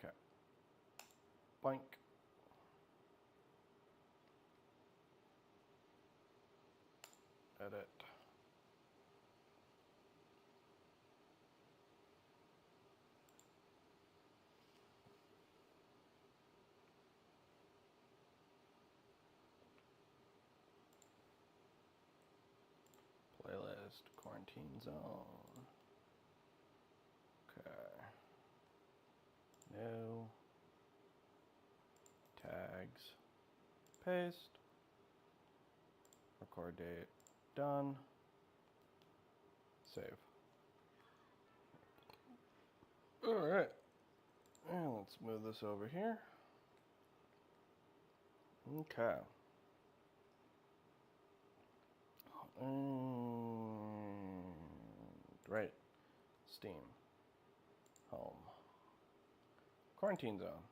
Okay. Boink. Edit. Playlist, quarantine zone. Okay. New. Tags. Paste. Record date. Done. Save. Alright. And let's move this over here. Okay. Right. Steam. Home. Quarantine zone.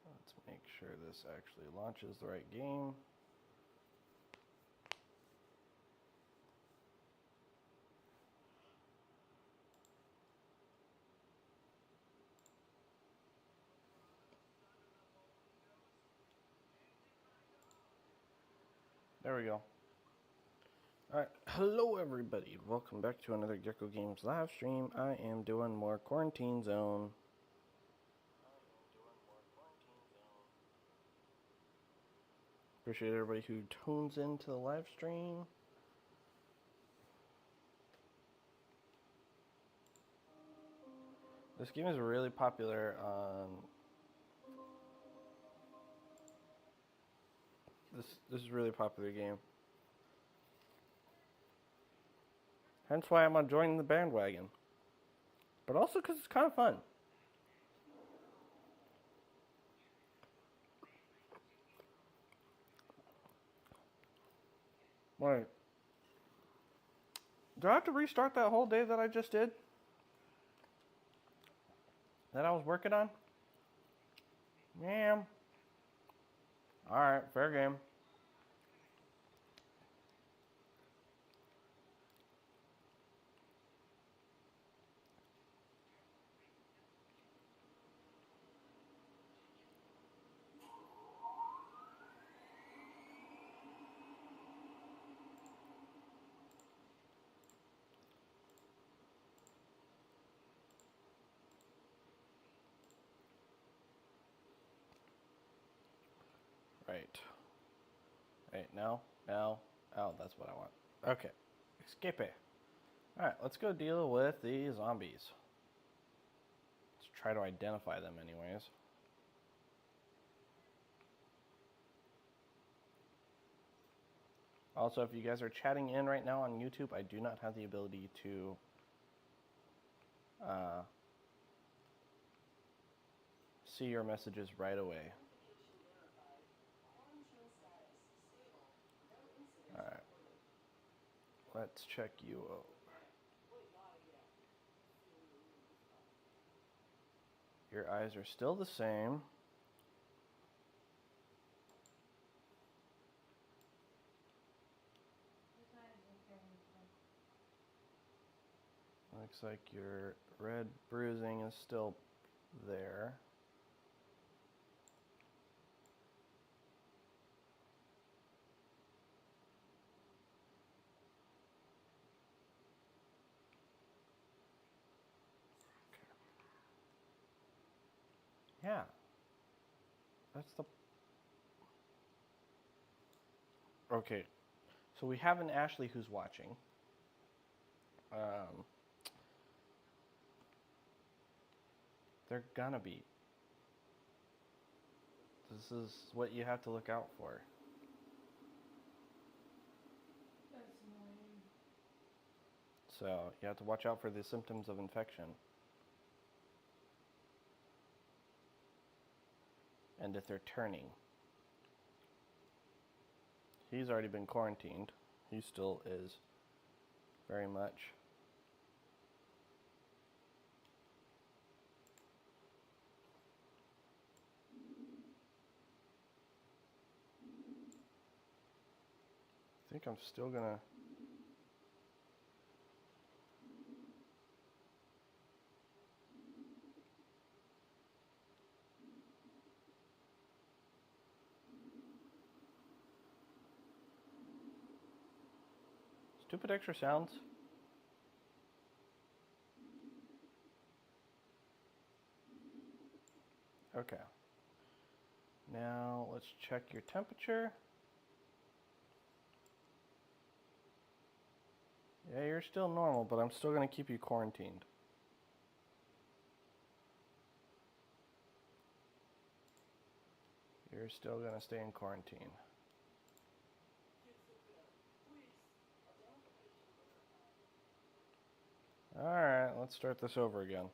Let's make sure this actually launches the right game. There we go. Alright, hello everybody. Welcome back to another Gecko Games live stream. I am doing more Quarantine Zone. Appreciate everybody who tunes into the live stream. This game is really popular on... This is a really popular game. Hence why I'm joining the bandwagon. But also because it's kind of fun. Wait. Do I have to restart that whole day that I just did? That I was working on? Yeah. Alright, fair game. Right. Right, now, oh, that's what I want. Okay, escape it. Alright, let's go deal with the zombies. Let's try to identify them anyways. Also, if you guys are chatting in right now on YouTube, I do not have the ability to see your messages right away. Alright. Let's check you out. Your eyes are still the same. Looks like your red bruising is still there. Yeah. That's the... Okay. So we have an Ashley who's watching. They're gonna be. This is what you have to look out for. That's annoying. So you have to watch out for the symptoms of infection. And if they're turning. He's already been quarantined. He still is. Very much. I think I'm still gonna... Stupid extra sounds. Okay. Now let's check your temperature. Yeah, you're still normal, but I'm still going to keep you quarantined. You're still going to stay in quarantine. Alright, let's start this over again.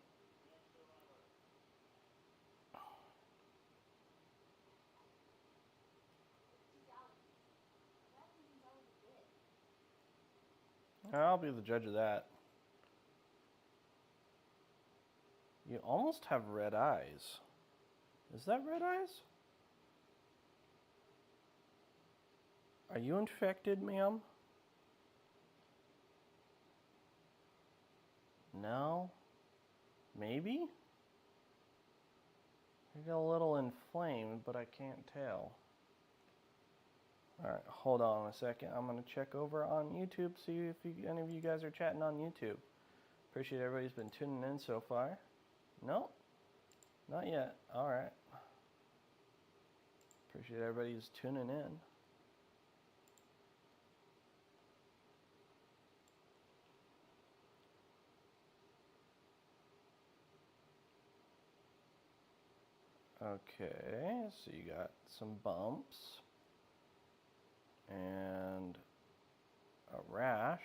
I'll be the judge of that. You almost have red eyes. Is that red eyes? Are you infected, ma'am? No? Maybe? You got a little inflamed, but I can't tell. Alright, hold on a second. I'm going to check over on YouTube, see if any of you guys are chatting on YouTube. Appreciate everybody's been tuning in so far. Nope, not yet. Alright. Appreciate everybody's tuning in. Okay, so you got some bumps and a rash.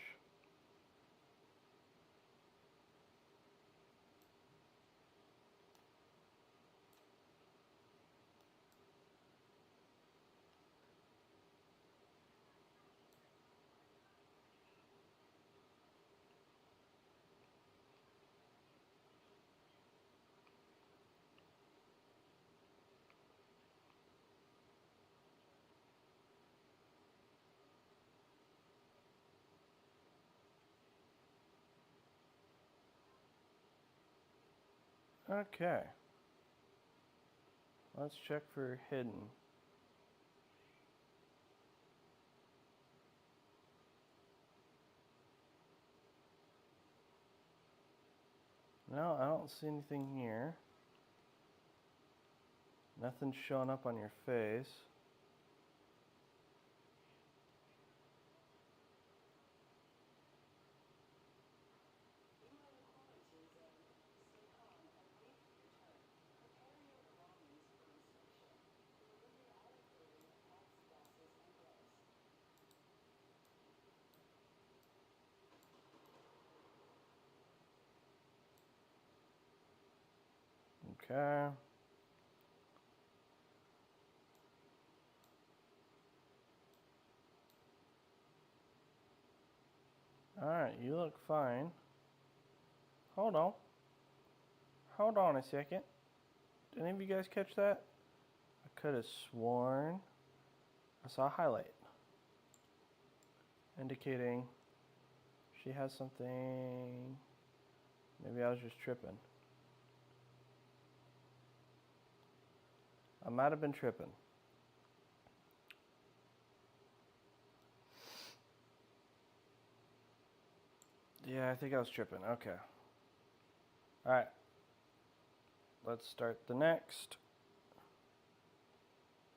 Okay. Let's check for hidden. No, I don't see anything here. Nothing's showing up on your face. Okay. Alright, you look fine. Hold on. Hold on a second. Did any of you guys catch that? I could have sworn I saw a highlight indicating she has something. Maybe I was just tripping. I might have been tripping. Yeah, I think I was tripping. Okay. Alright. Let's start the next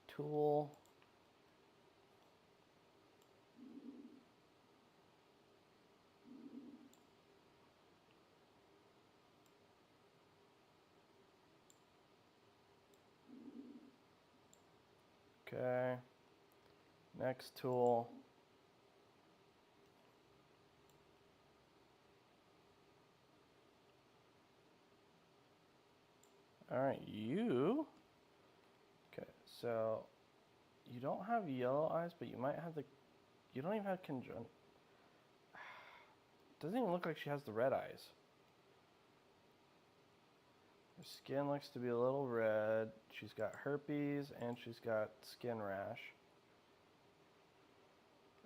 tool. Okay. Next tool. Alright, you. Okay, so you don't have yellow eyes, but you might have the. You don't even have conjunct. Doesn't even look like she has the red eyes. Her skin looks to be a little red. She's got herpes and she's got skin rash.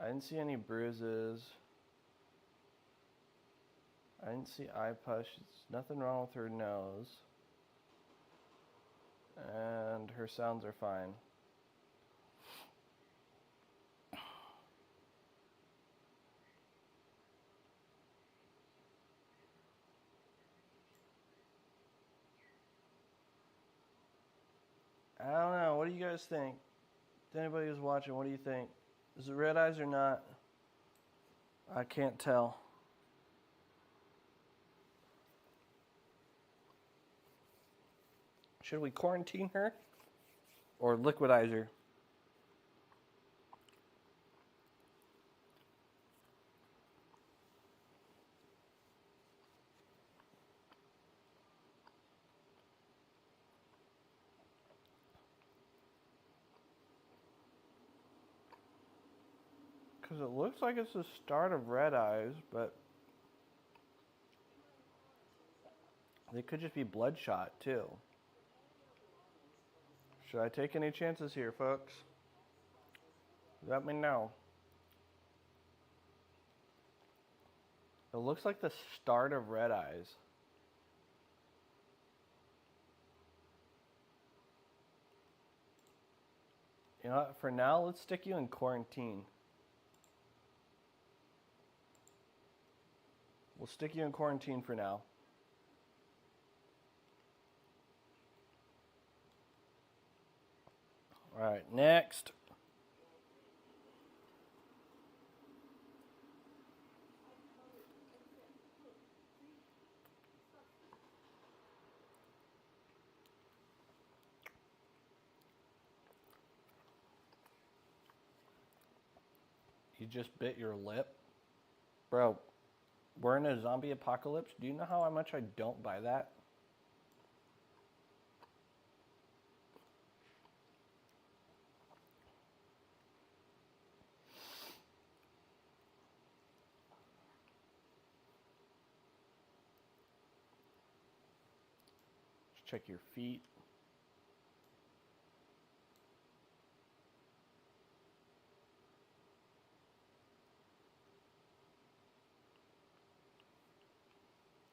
I didn't see any bruises. I didn't see eye pus. There's nothing wrong with her nose. And her sounds are fine. I don't know. What do you guys think? To anybody who's watching, what do you think? Is it red eyes or not? I can't tell. Should we quarantine her or liquidize her? Because it looks like it's the start of red eyes, but they could just be bloodshot too. Should I take any chances here, folks? Let me know. It looks like the start of red eyes. You know what? For now, let's stick you in quarantine. We'll stick you in quarantine for now. All right, next. You just bit your lip? Bro, we're in a zombie apocalypse. Do you know how much I don't buy that? Just check your feet.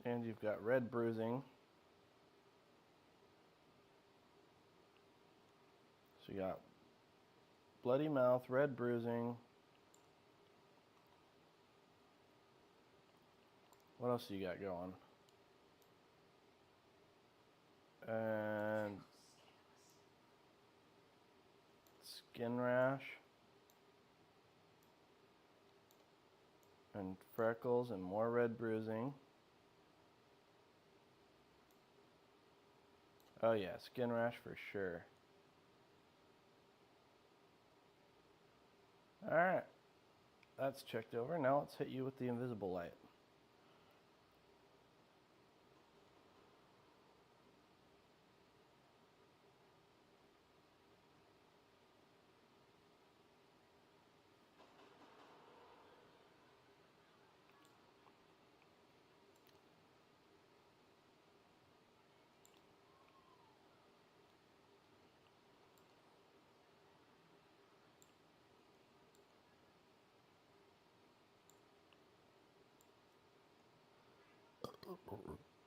And you've got red bruising. So you got bloody mouth, red bruising. What else do you got going? And skin rash. And freckles and more red bruising. Oh yeah, skin rash for sure. Alright, that's checked over. Now let's hit you with the invisible light.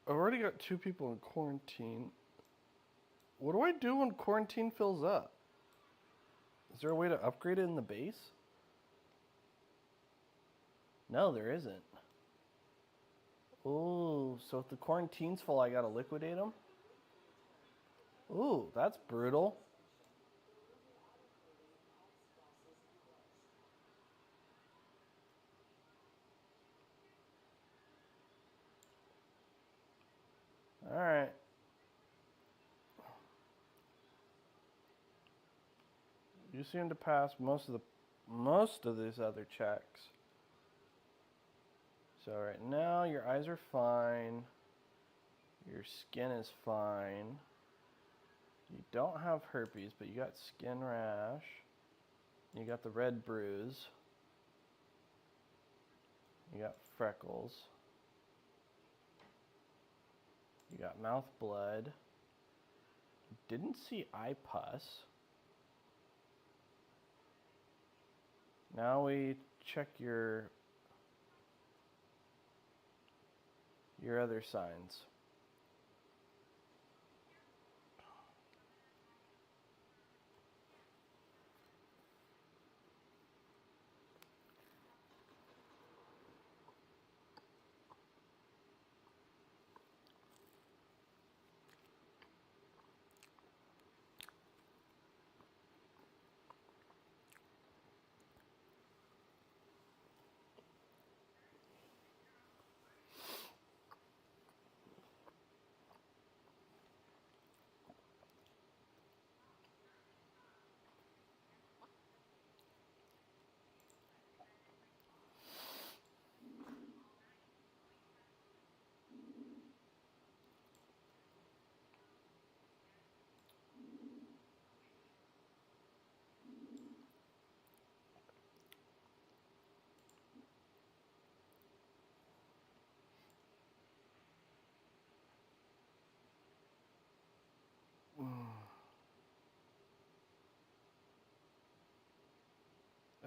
I've already got 2 people in quarantine. What do I do when quarantine fills up? Is there a way to upgrade it in the base? No, there isn't. Ooh, so if the quarantine's full, I gotta liquidate them? Ooh, that's brutal. Alright. You seem to pass most of these other checks. So right now your eyes are fine. Your skin is fine. You don't have herpes, but you got skin rash. You got the red bruise. You got freckles. You got mouth blood. Didn't see eye pus. Now we check your other signs.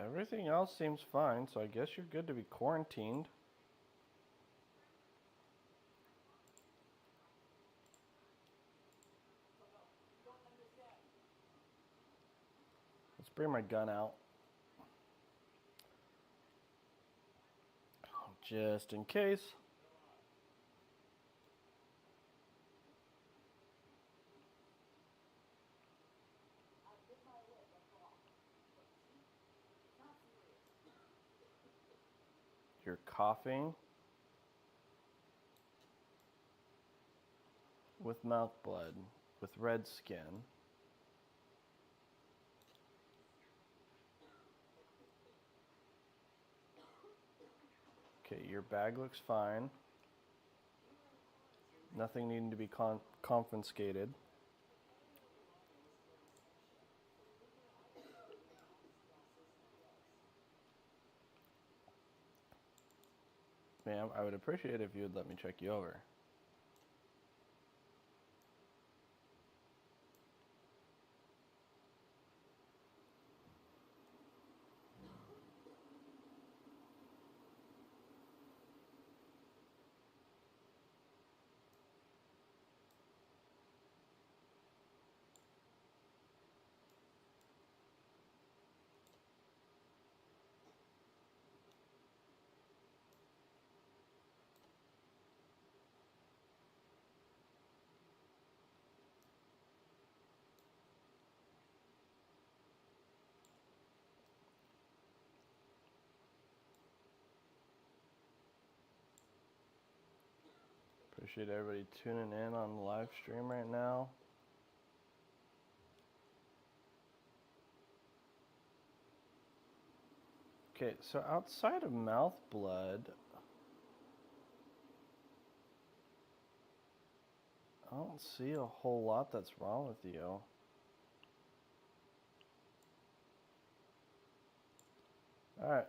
Everything else seems fine, so I guess you're good to be quarantined. Let's bring my gun out. Just in case. You're coughing with mouth blood, with red skin. Okay, your bag looks fine. Nothing needing to be confiscated. Ma'am, I would appreciate it if you would let me check you over. Appreciate everybody tuning in on the live stream right now. Okay, so outside of mouth blood, I don't see a whole lot that's wrong with you. Alright,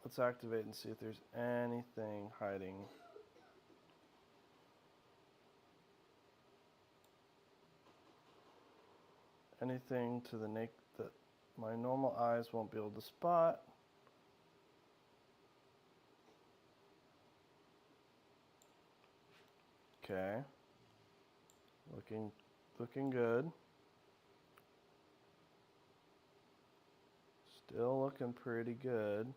let's activate and see if there's anything hiding. Anything to the naked that my normal eyes won't be able to spot. Okay. Looking good. Still looking pretty good.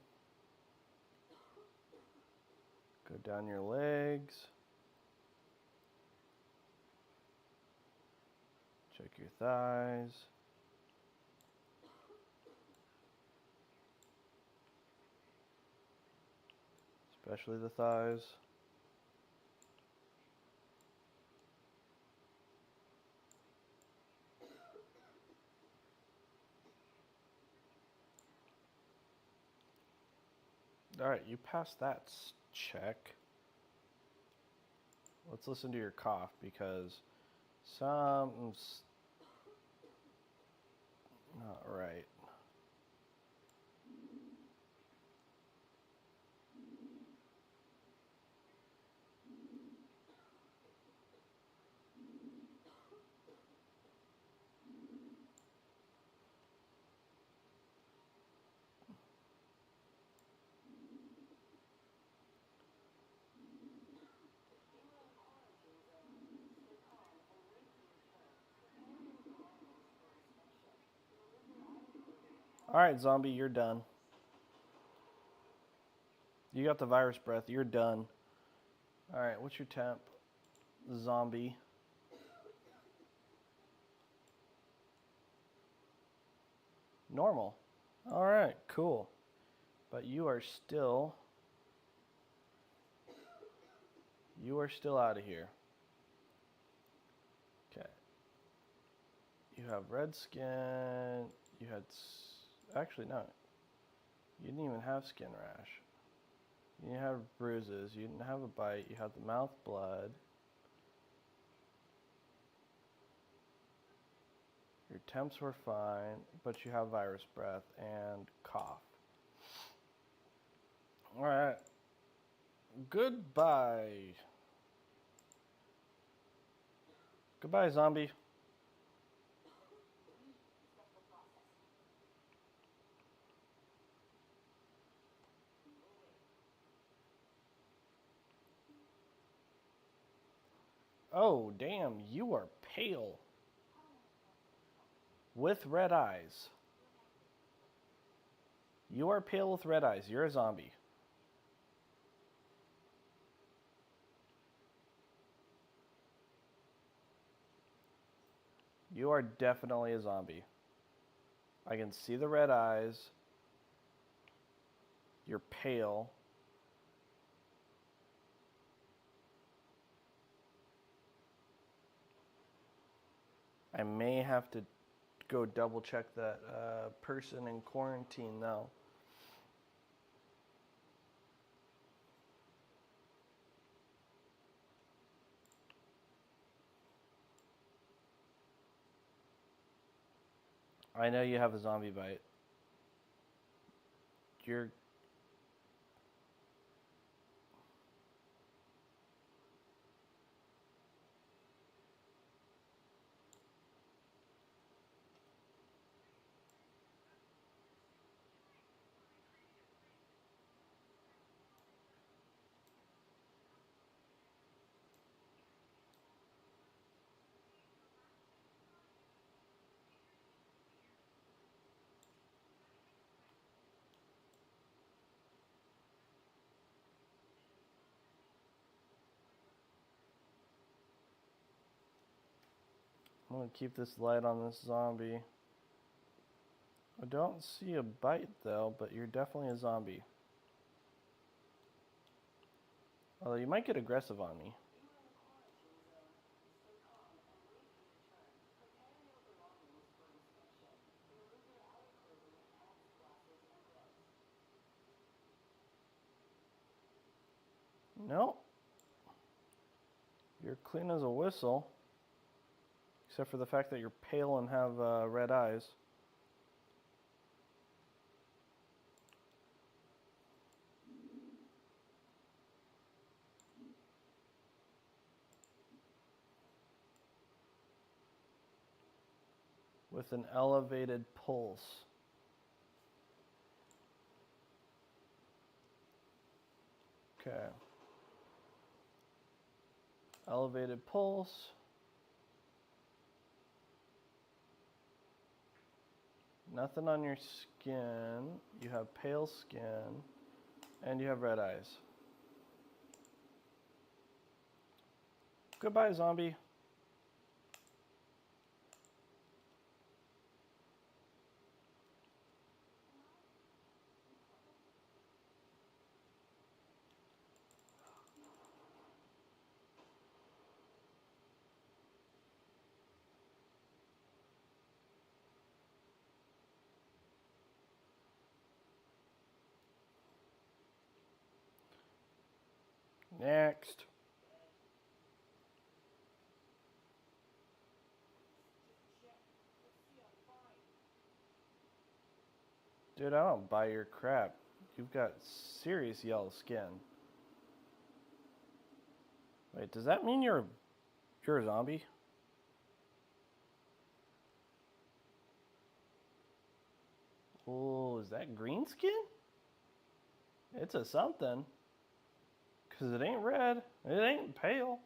Go down your legs. Check your thighs. Especially the thighs. Alright, you passed that check. Let's listen to your cough because something's not right. Alright, zombie, you're done. You got the virus breath, you're done. Alright, what's your temp? Zombie. Normal. Alright, cool. But you are still out of here. Okay. You have red skin. You had... Actually, no. You didn't even have skin rash. You didn't have bruises. You didn't have a bite. You had the mouth blood. Your temps were fine, but you have virus breath and cough. Alright. Goodbye. Goodbye, zombie. Oh, damn, you are pale. With red eyes. You are pale with red eyes. You're a zombie. You are definitely a zombie. I can see the red eyes. You're pale. I may have to go double check that person in quarantine though. I know you have a zombie bite. You're I'm gonna keep this light on this zombie. I don't see a bite though, but you're definitely a zombie. Although you might get aggressive on me. No. You're clean as a whistle. Except for the fact that you're pale and have red eyes. With an elevated pulse. Okay. Elevated pulse. Nothing on your skin. You have pale skin. And you have red eyes. Goodbye, zombie. Next. Dude, I don't buy your crap. You've got serious yellow skin. Wait, does that mean you're a zombie? Oh, is that green skin? It's a something. Because it ain't red. It ain't pale.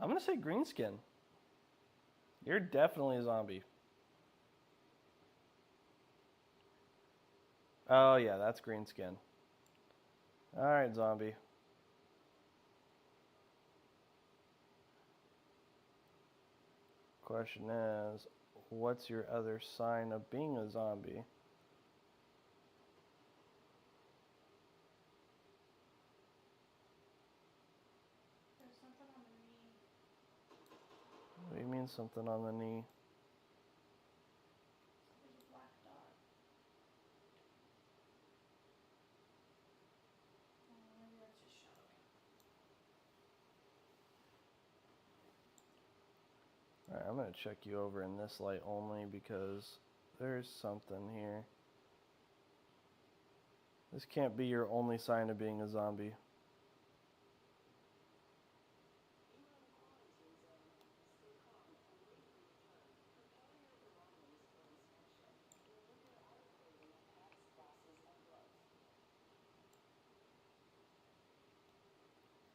I'm going to say green skin. You're definitely a zombie. Oh, yeah, that's green skin. Alright, zombie. Question is, what's your other sign of being a zombie? There's something on the knee. What do you mean something on the knee? There's a black dot. Maybe that's just shadowing. Alright, I'm going to check you over in this light only because there's something here. This can't be your only sign of being a zombie.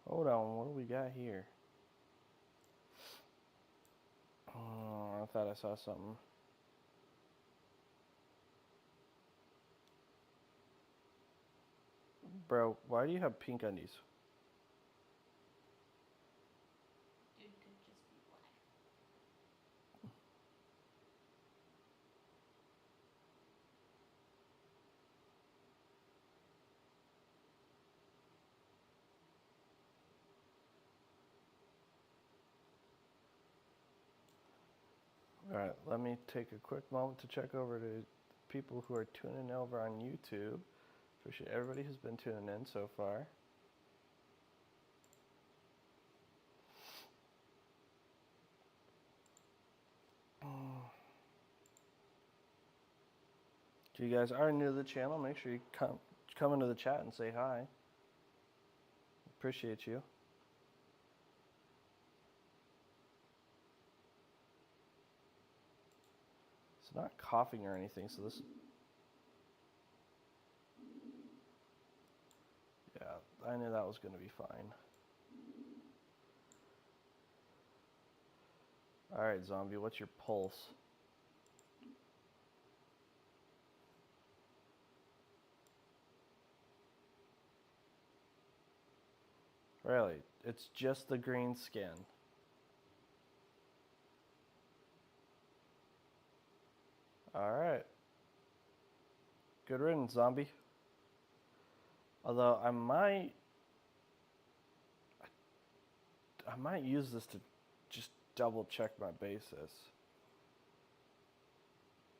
Hold on, what do we got here? Oh, I thought I saw something. Bro, why do you have pink undies? Dude could just be black. Alright, let me take a quick moment to check over to people who are tuning over on YouTube. Appreciate everybody who's been tuning in so far. If you guys are new to the channel, make sure you come into the chat and say hi. Appreciate you. It's not coughing or anything, so this... Yeah, I knew that was going to be fine. Alright, zombie, what's your pulse? Really, it's just the green skin. Alright. Good riddance, zombie. Although I might use this to just double check my basis.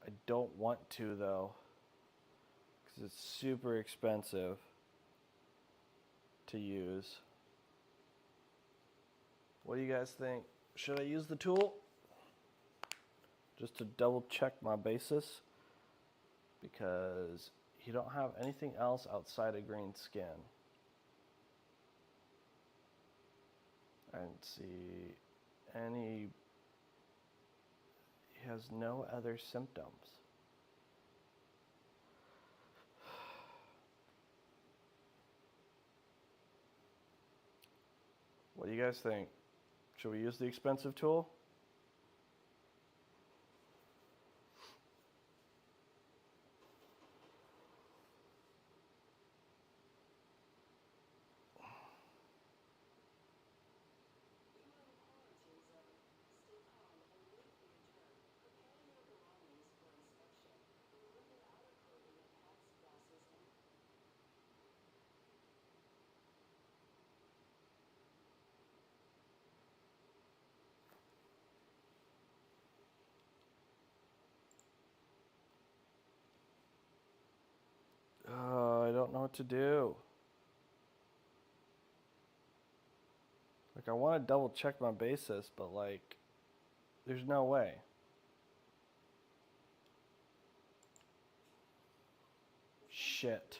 I don't want to though, because it's super expensive to use. What do you guys think? Should I use the tool? Just to double check my basis? Because you don't have anything else outside of green skin. I don't see any... He has no other symptoms. What do you guys think? Should we use the expensive tool? I don't know what to do. Like, I want to double check my basis, but like, there's no way. Shit.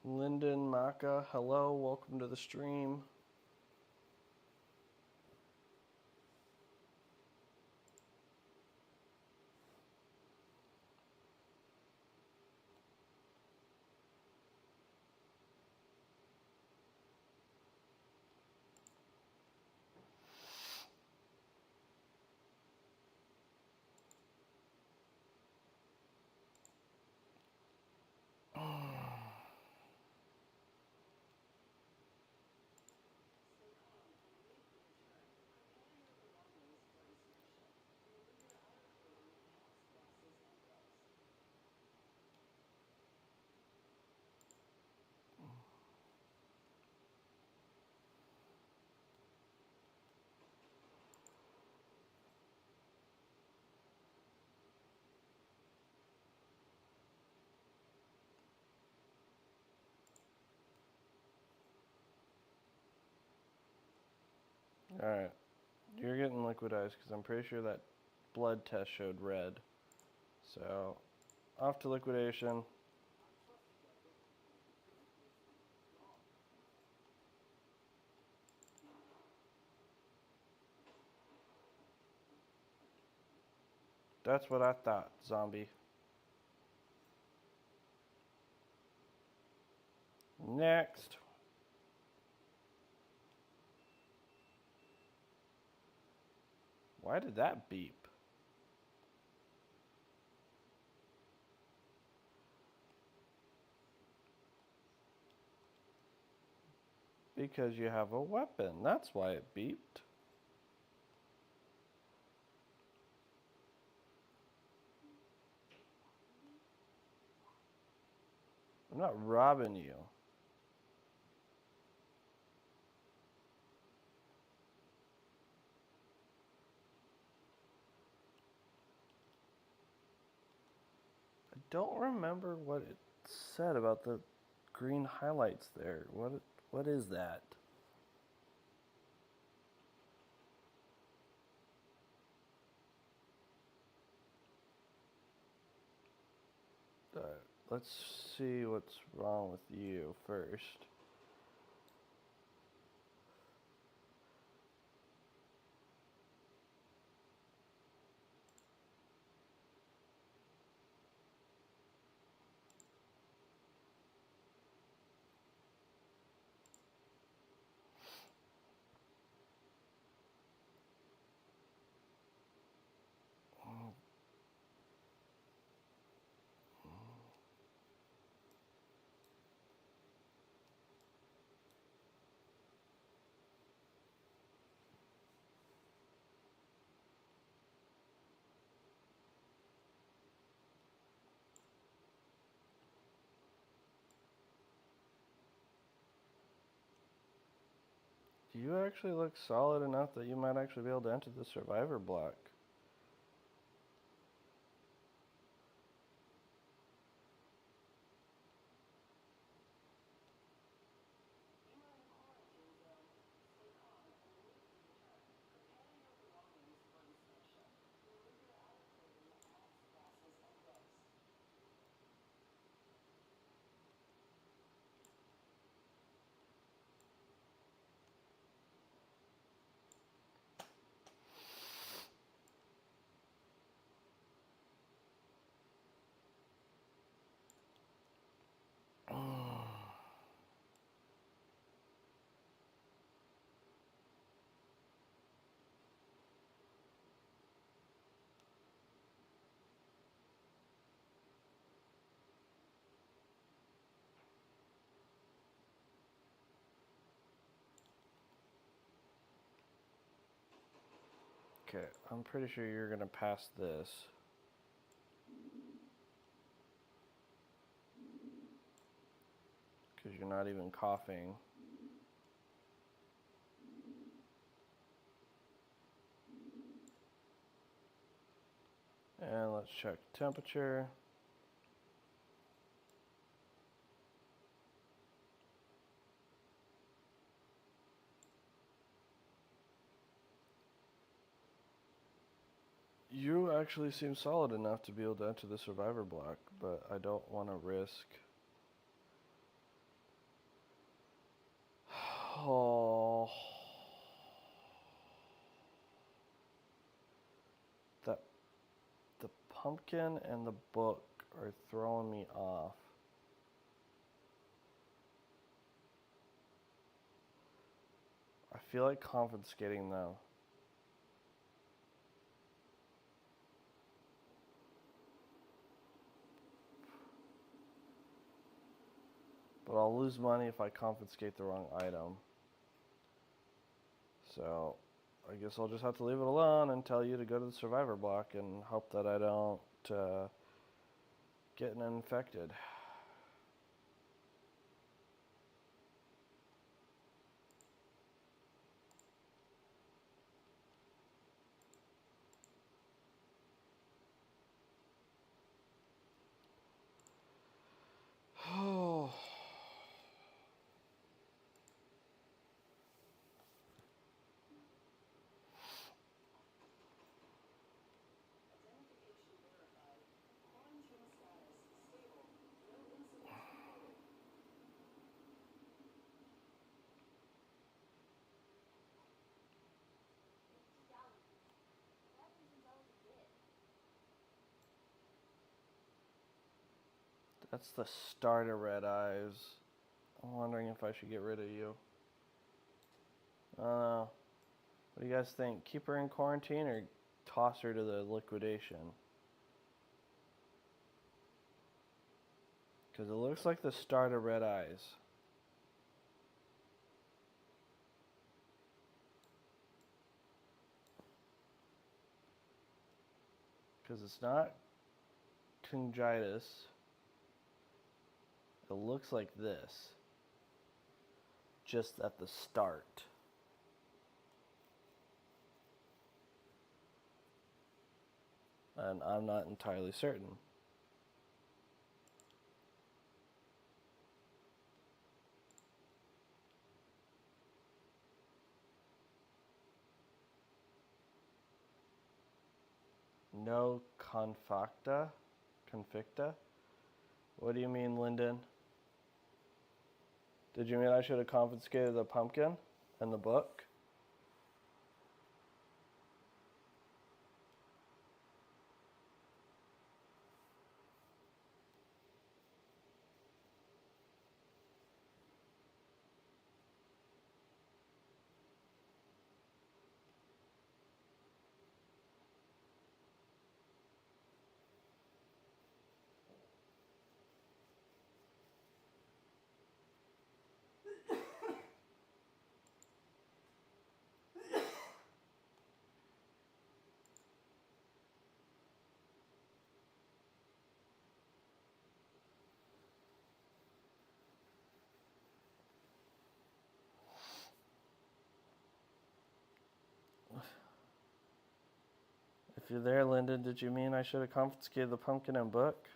Lyndon Maka, hello, welcome to the stream. Alright, you're getting liquidized because I'm pretty sure that blood test showed red. So, off to liquidation. That's what I thought, zombie. Next. Why did that beep? Because you have a weapon. That's why it beeped. I'm not robbing you. I don't remember what it said about the green highlights there. What is that? Let's see what's wrong with you first. You actually look solid enough that you might actually be able to enter the survivor block. Okay, I'm pretty sure you're gonna pass this. Because you're not even coughing. And let's check temperature. You actually seem solid enough to be able to enter the survivor block, but I don't want to risk pumpkin and the book are throwing me off. I feel like confiscating though. But I'll lose money if I confiscate the wrong item. So I guess I'll just have to leave it alone and tell you to go to the survivor block and hope that I don't get infected. Oh. That's the start of Red Eyes. I'm wondering if I should get rid of you. I don't know. What do you guys think? Keep her in quarantine or toss her to the liquidation? Because it looks like the start of Red Eyes. Because it's not congitis. It looks like this. Just at the start. And I'm not entirely certain. No confacta? Conficta? What do you mean, Lyndon? Did you mean I should have confiscated the pumpkin and the book? If you're there, Lyndon, did you mean I should have confiscated the pumpkin and book?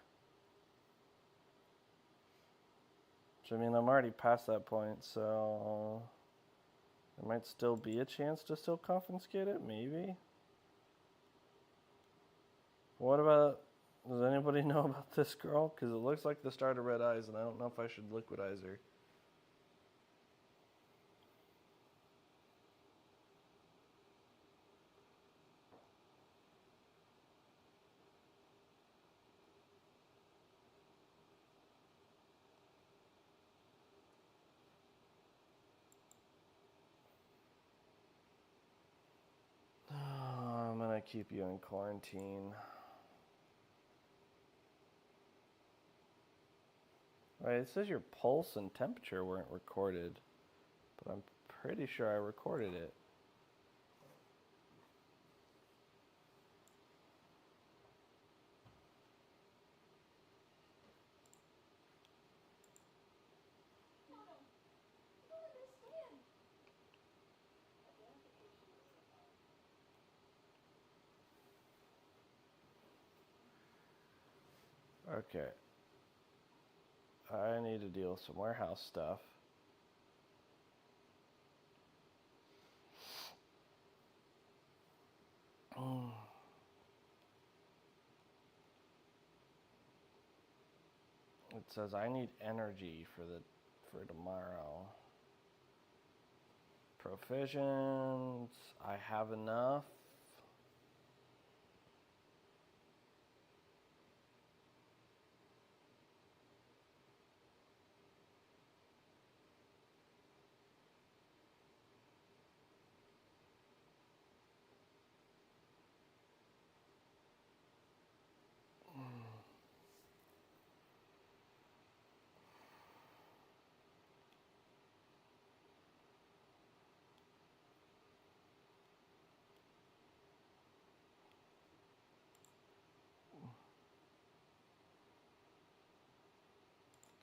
Which, I mean, I'm already past that point, so there might still be a chance to still confiscate it, maybe? What about, does anybody know about this girl? Because it looks like the start of Red Eyes, and I don't know if I should liquidize her. I'm gonna keep you in quarantine. Right, it says your pulse and temperature weren't recorded, but I'm pretty sure I recorded it. Okay. I need to deal with some warehouse stuff. It says I need energy for tomorrow. Provisions, I have enough.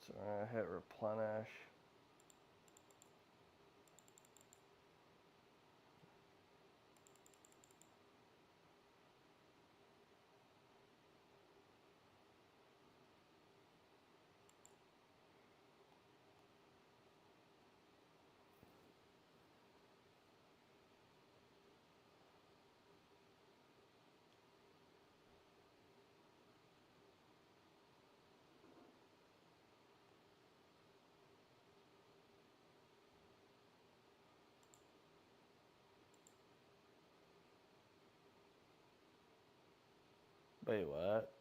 So we're gonna hit replenish. Wait, what?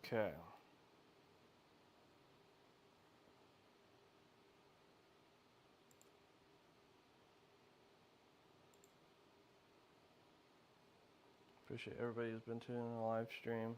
Okay. Appreciate everybody who's been tuning in the live stream.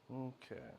Okay.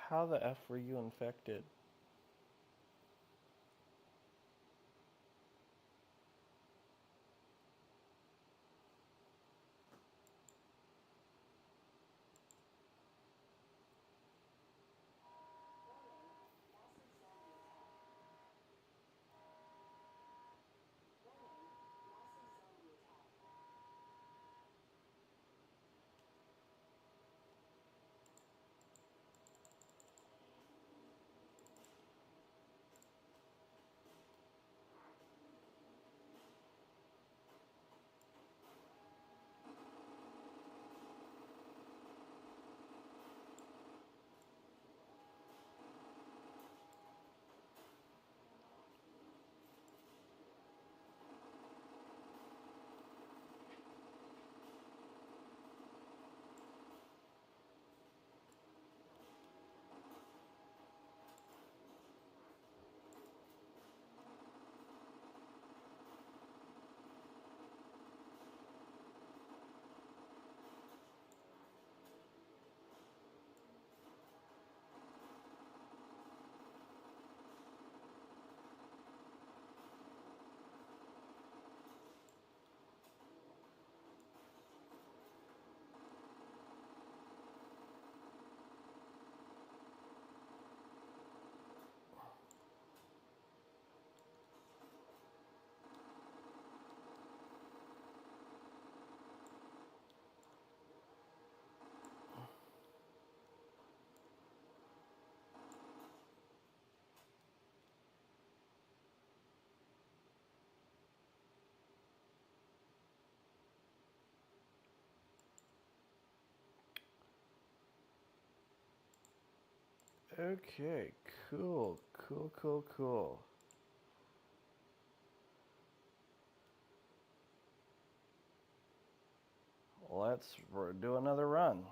How the F were you infected? Okay, cool. Let's do another run.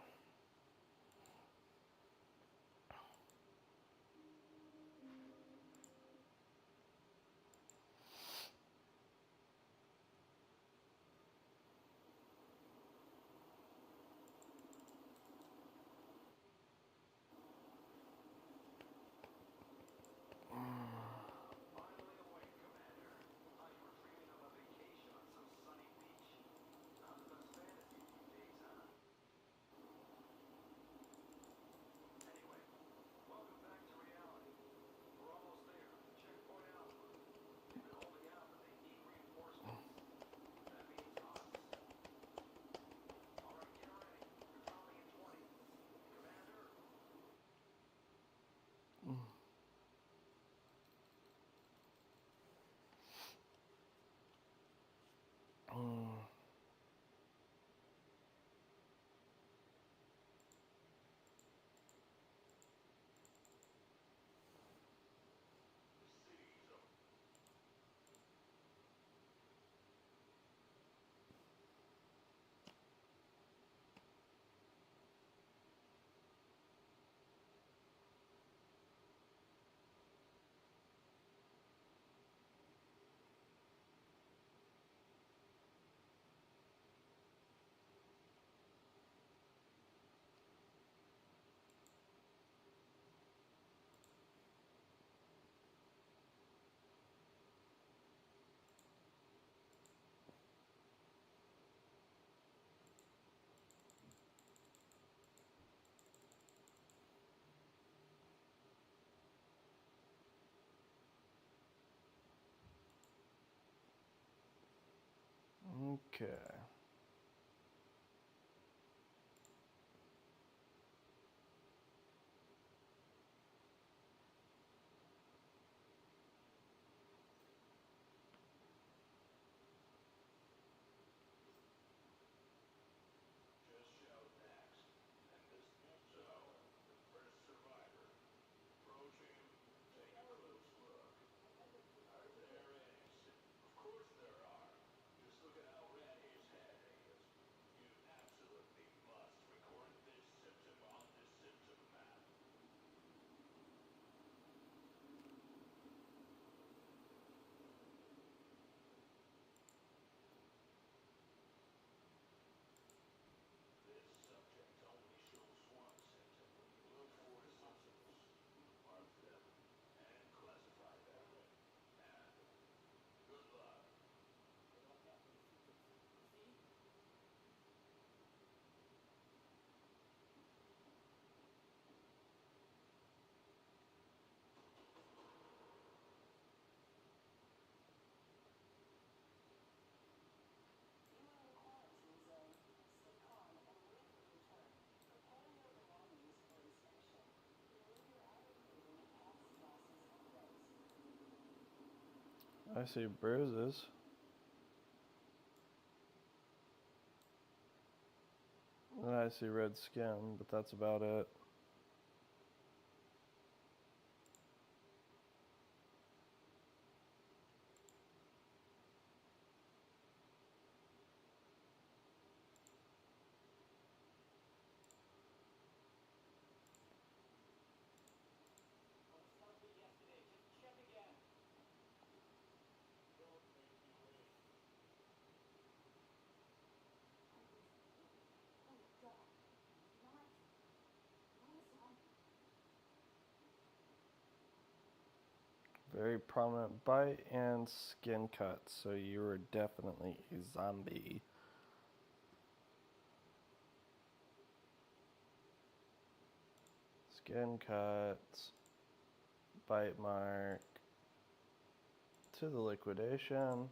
Okay. I see bruises. And I see red skin, but that's about it. Very prominent bite and skin cut, so you were definitely a zombie. Skin cuts, bite mark, to the liquidation.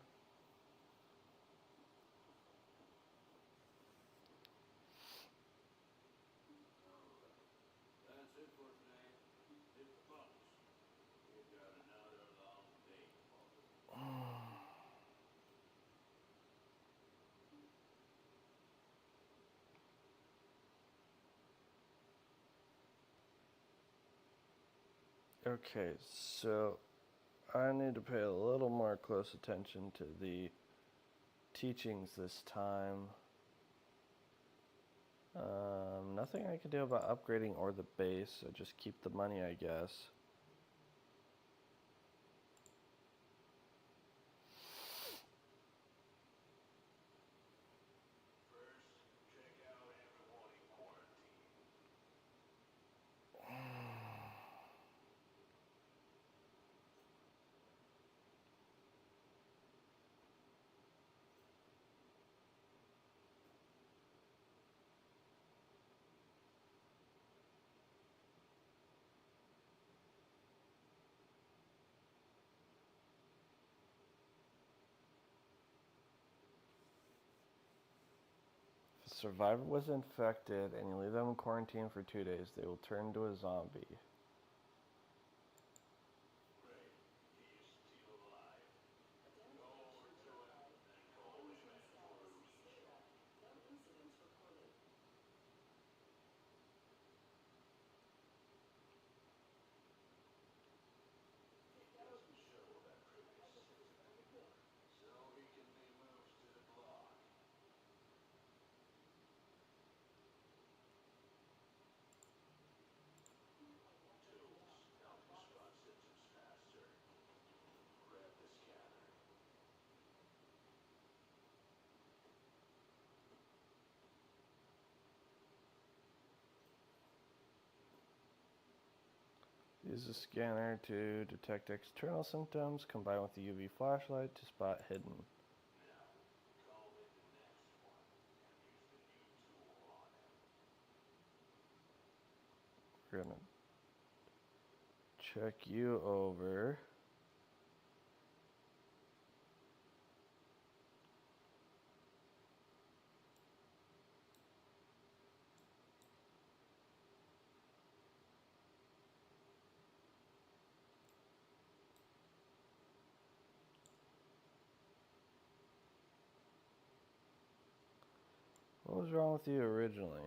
Okay, so I need to pay a little more close attention to the teachings this time. Nothing I can do about upgrading or the base, so just keep the money, I guess. If a survivor was infected and you leave them in quarantine for 2 days, they will turn into a zombie. Use the scanner to detect external symptoms, combine with the UV flashlight to spot hidden. We're gonna check you over. What was wrong with you originally?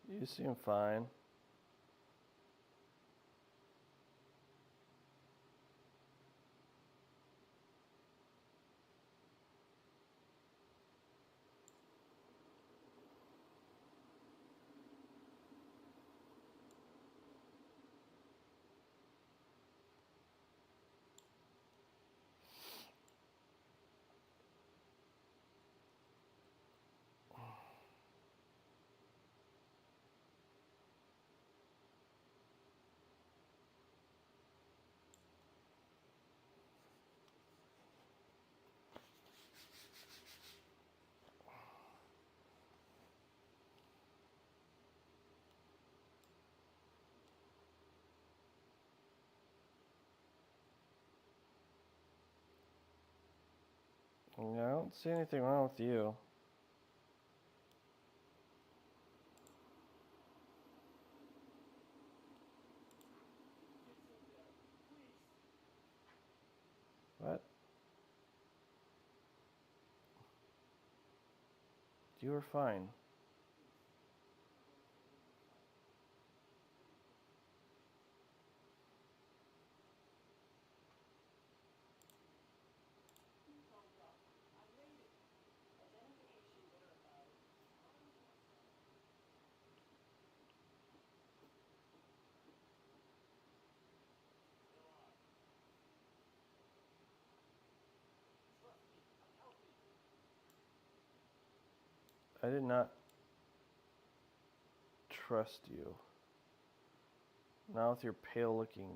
You seem fine. Yeah, I don't see anything wrong with you. What? You were fine. I did not trust you. Now with your pale looking...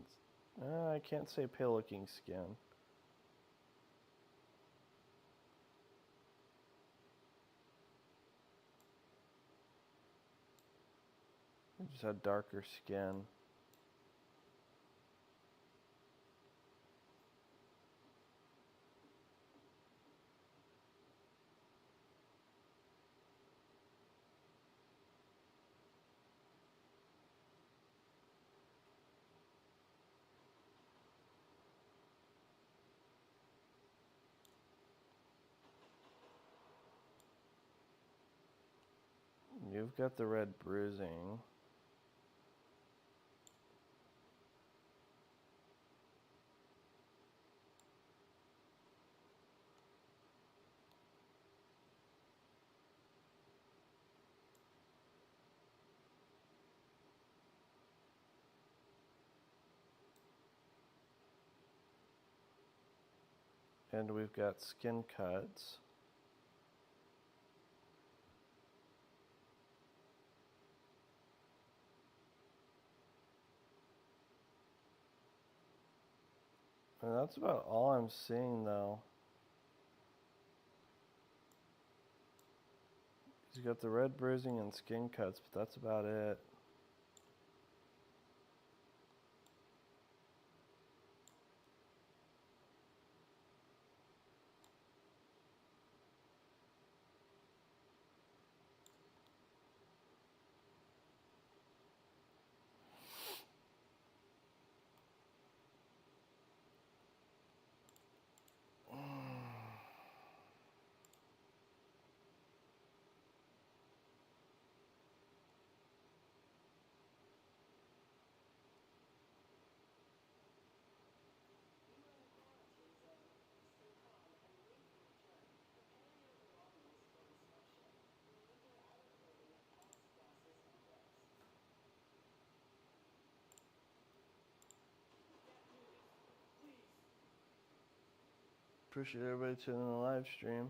I can't say pale looking skin. You just had darker skin. You've got the red bruising. And we've got skin cuts. And that's about all I'm seeing, though. He's got the red bruising and skin cuts, but that's about it. Appreciate everybody tuning in the live stream.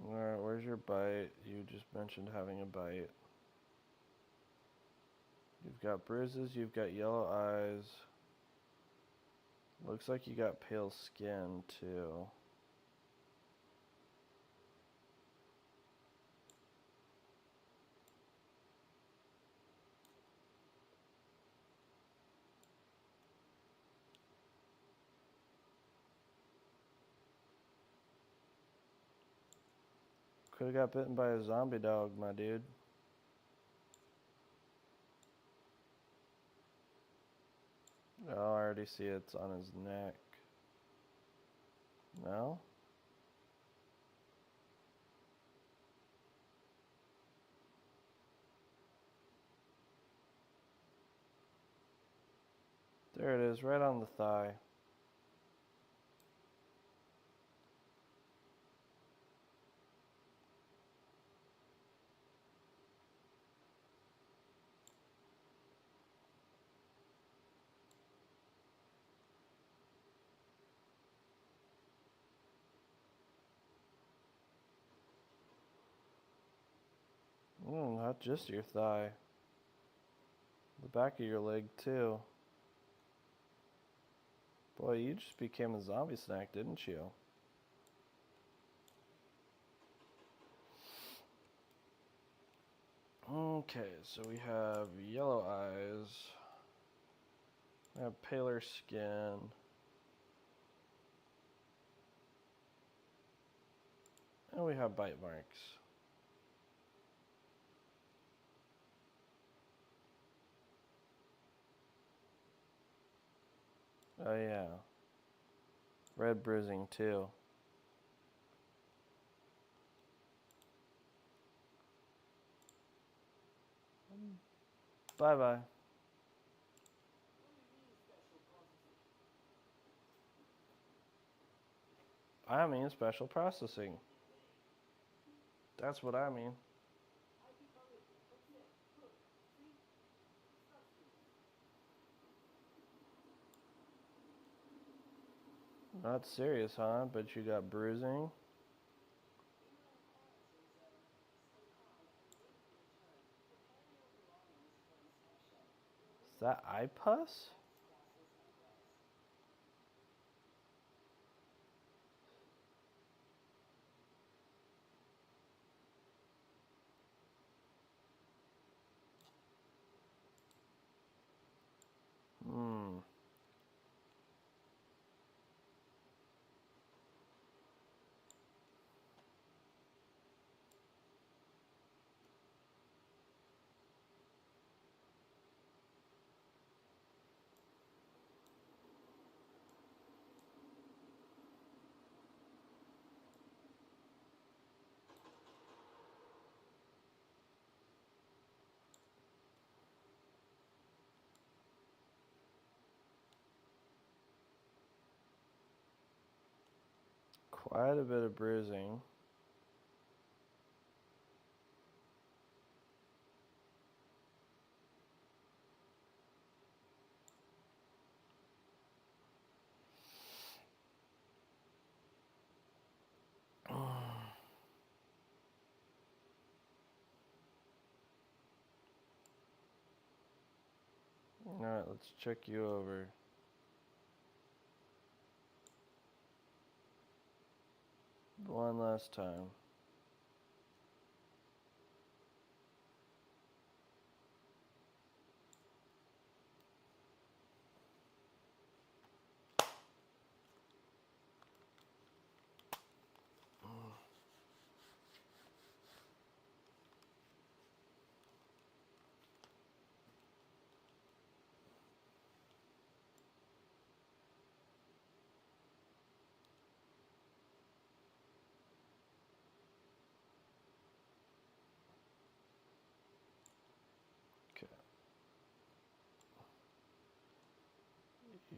Alright, where's your bite? You just mentioned having a bite. You've got bruises, you've got yellow eyes. Looks like you got pale skin, too. Could've got bitten by a zombie dog, my dude. Oh, I already see it's on his neck. No? There it is, right on the thigh. Not just your thigh. The back of your leg, too. Boy, you just became a zombie snack, didn't you? Okay, so we have yellow eyes. We have paler skin. And we have bite marks. Oh yeah. Red bruising too. Bye-bye. I mean special processing. That's what I mean. Not serious, huh? But you got bruising. Is that eye pus? quite a bit of bruising. Alright, let's check you over. One last time.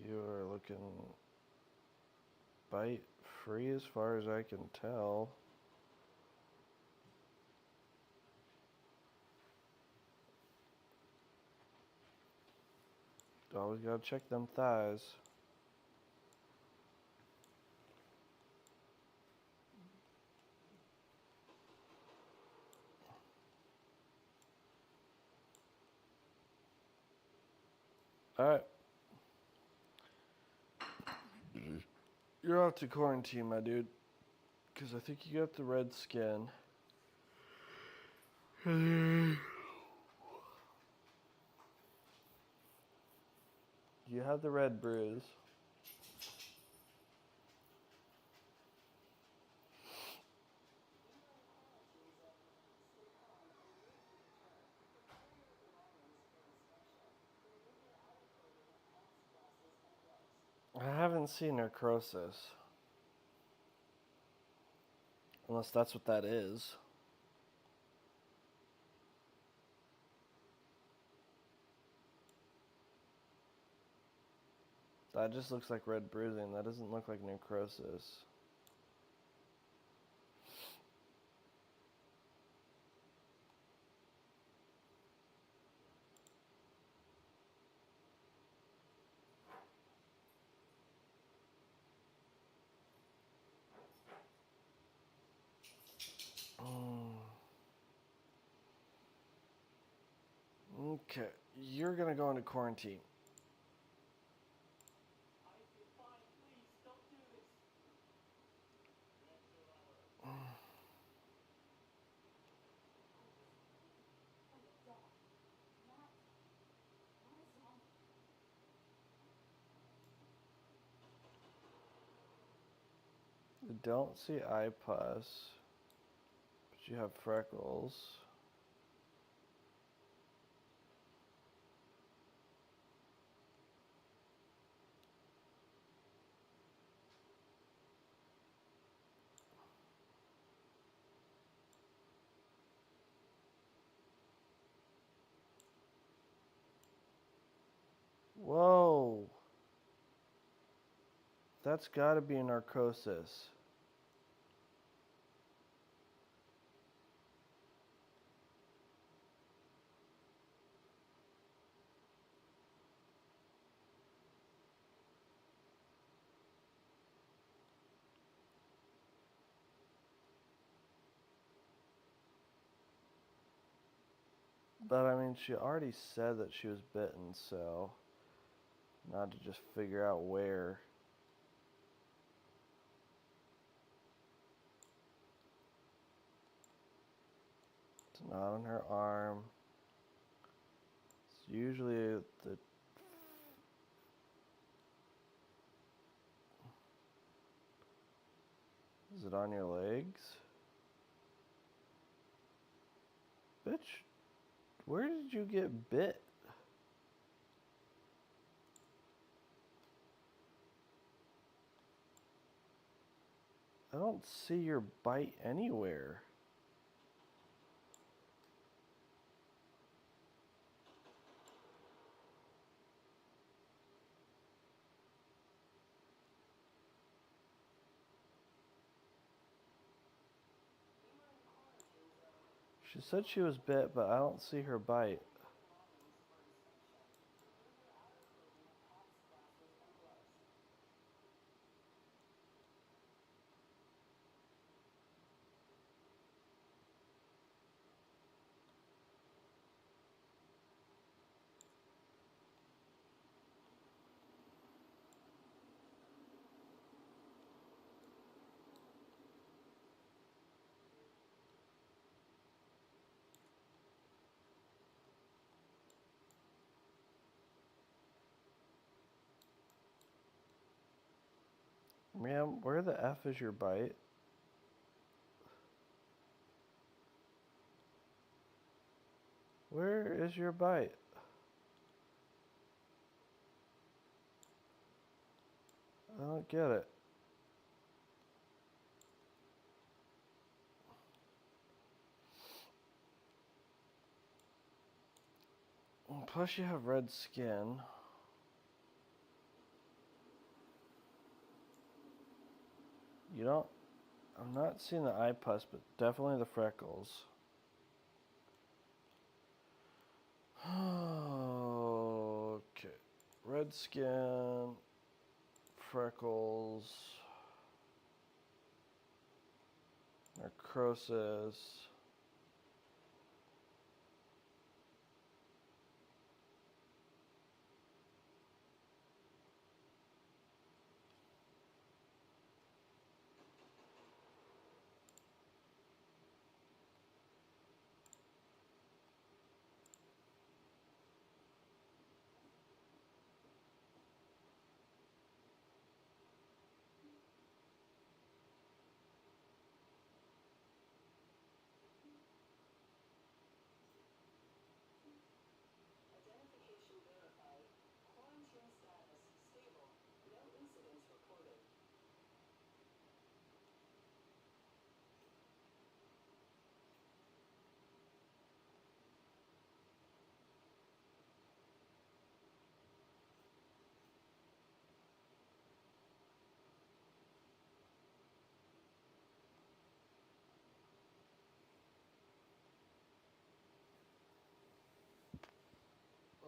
You're looking bite free as far as I can tell. Always gotta check them thighs. Alright. You're off to quarantine, my dude. Because I think you got the red skin. You have the red bruise. I haven't seen necrosis. Unless that's what that is. That just looks like red bruising. That doesn't look like necrosis. Okay, you're gonna go into quarantine. I don't see eye pus, but you have freckles. Whoa. That's gotta be narcosis. But I mean, she already said that she was bitten, so not to just figure out where. It's not on her arm. It's usually the... Is it on your legs? Bitch, where did you get bit? I don't see your bite anywhere. She said she was bit, but I don't see her bite. Ma'am, where the F is your bite? Where is your bite? I don't get it. Plus you have red skin. You don't... I'm not seeing the eye pus, but definitely the freckles. Okay. Red skin, freckles, necrosis. Identification verified. Quarantine status stable. No incidents reported.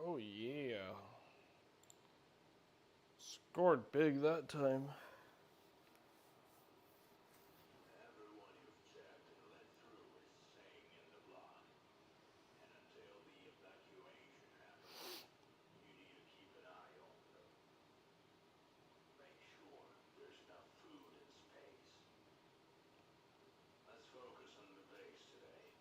Oh yeah. Scored big that time. Everyone you've checked and let through is staying in the block. And until the evacuation happens, you need to keep an eye on them. Make sure there's enough food and space. Let's focus on the base today.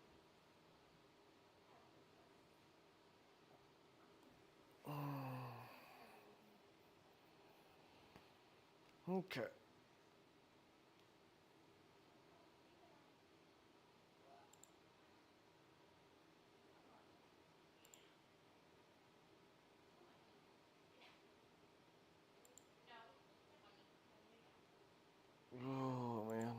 Okay. Oh man.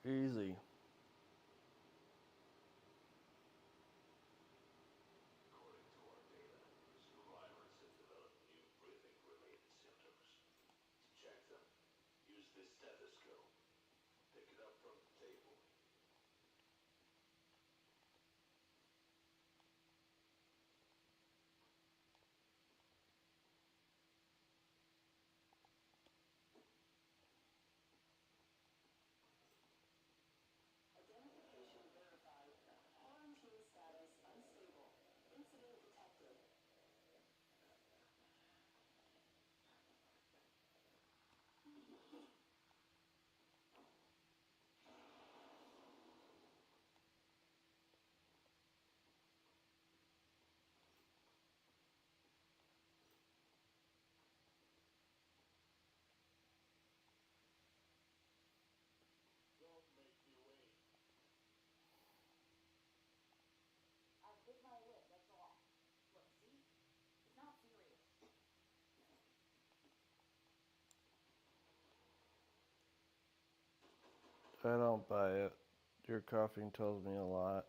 Easy. According to our data, survivors have developed new breathing-related symptoms. To check them, use this stethoscope. Pick it up from the table. Identification verified. Quarantine status unstable. Incident detected. Don't make me wait. I bit my lip, that's all. Look, see? It's not serious. I don't buy it. Your coughing tells me a lot.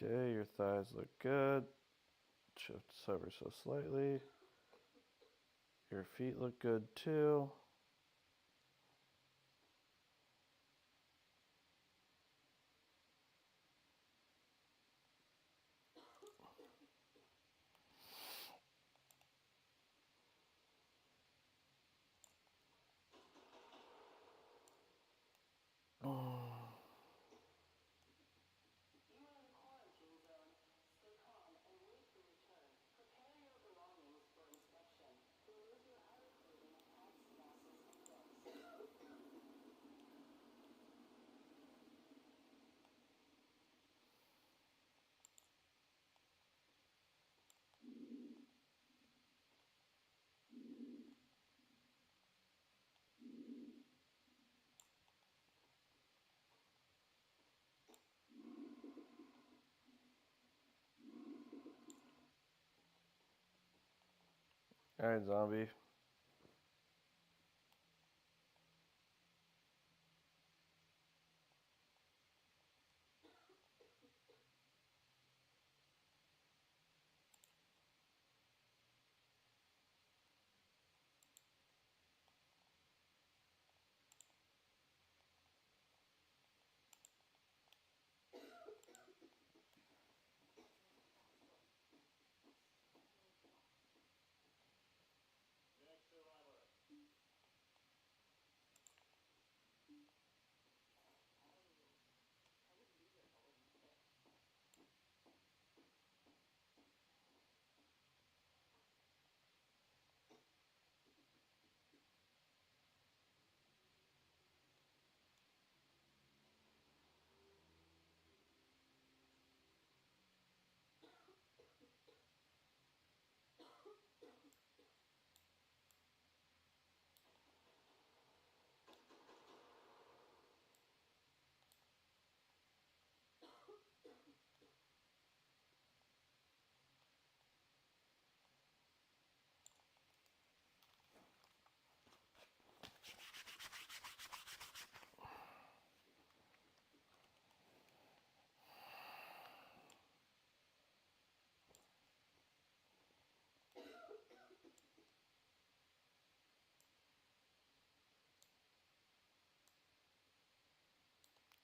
Okay, your thighs look good. Shift ever so slightly. Your feet look good too. You are in a quarantine zone. Stay calm and wait for your turn. Prepare your belongings for inspection. Remove your outer clothing, hats, glasses, and gloves. Alright, zombie.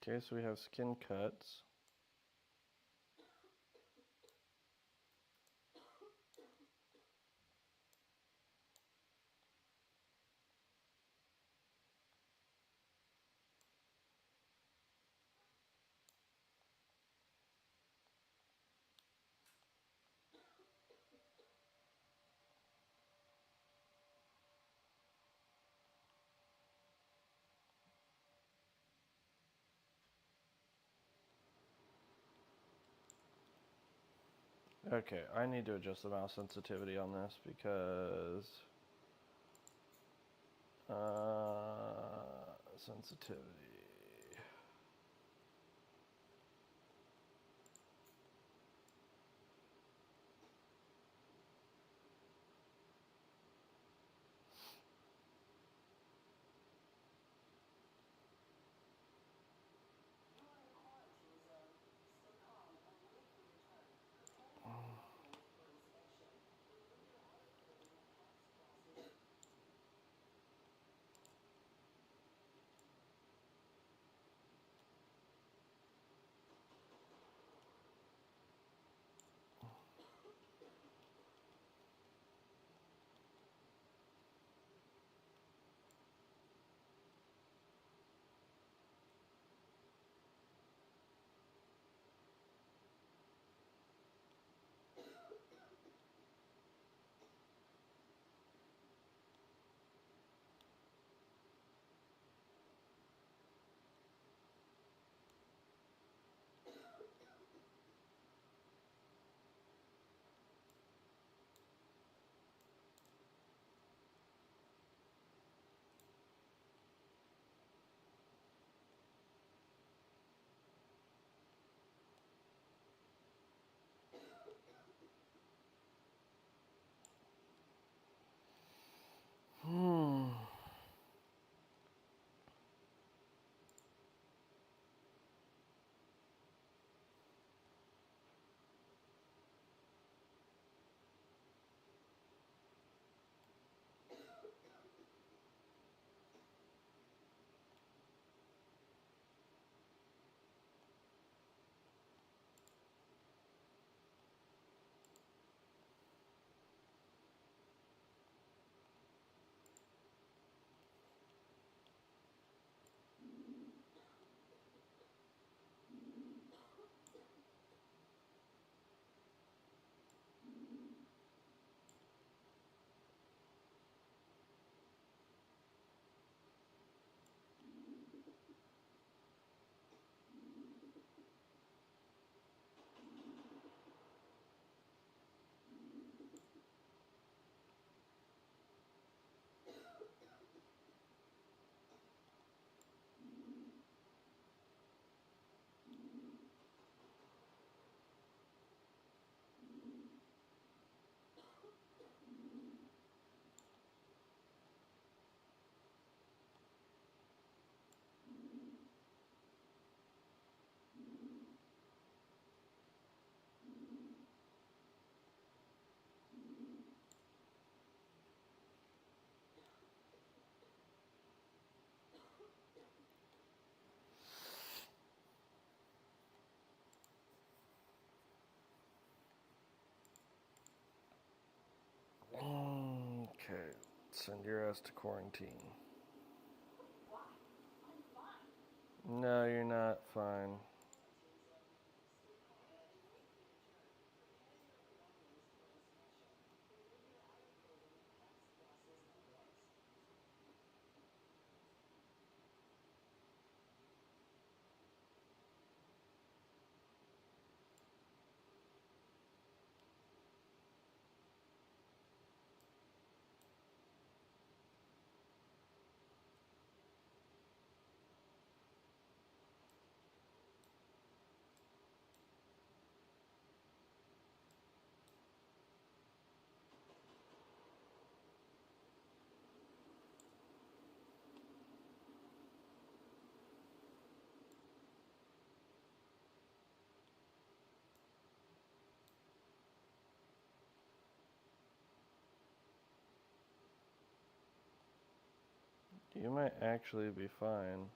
Okay, so we have skin cuts. Okay, I need to adjust the mouse sensitivity on this because sensitivity. You are in quarantine zone. Stay calm and wait for return. Prepare your belongings for inspection. Remove your outer clothing, hats, glasses. Hmm. Okay, send your ass to quarantine. Why? I'm fine. No, you're not fine. Quarantine zone. Stay calm and wait for return. Prepare your belongings for inspection. Remove your outer clothing, hats, glasses, and gloves. You might actually be fine.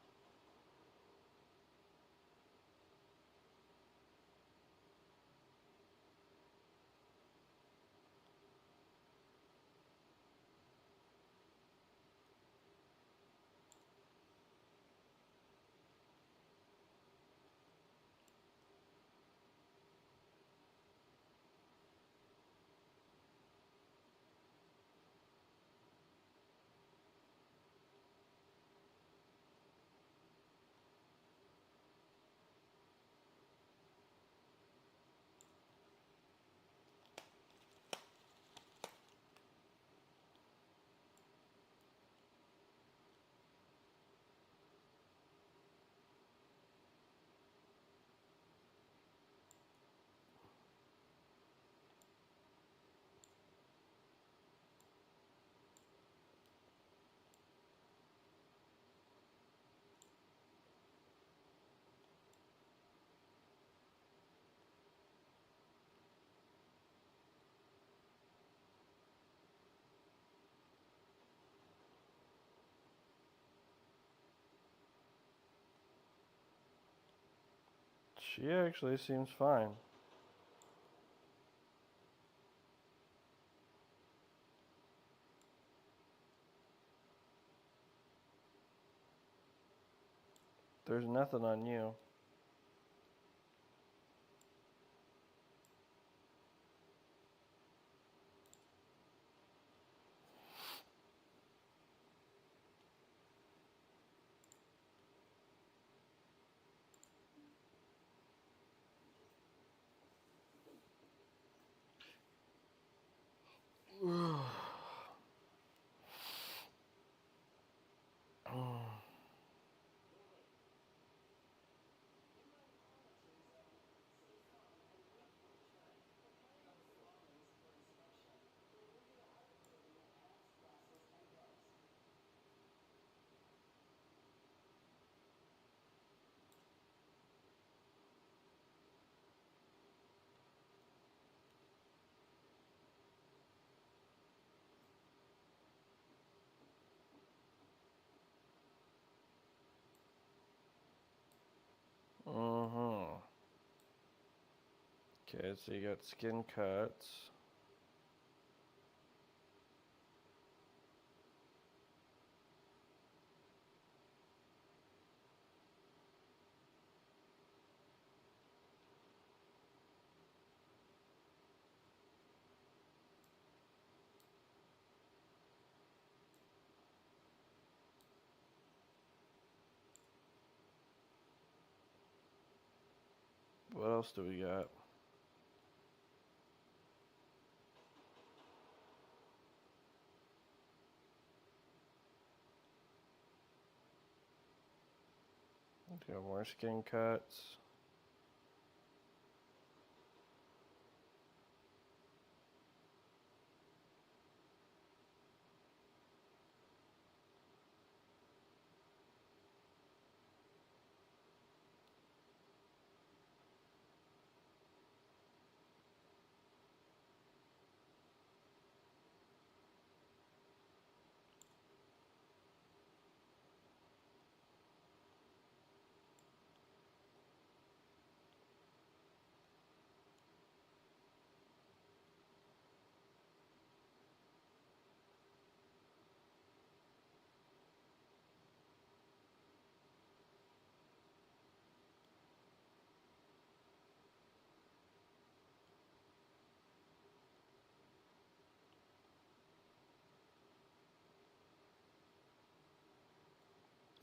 She actually seems fine. There's nothing on you. Mm-hmm. Okay, so you got skin cuts. What else do we got? Got more skin cuts.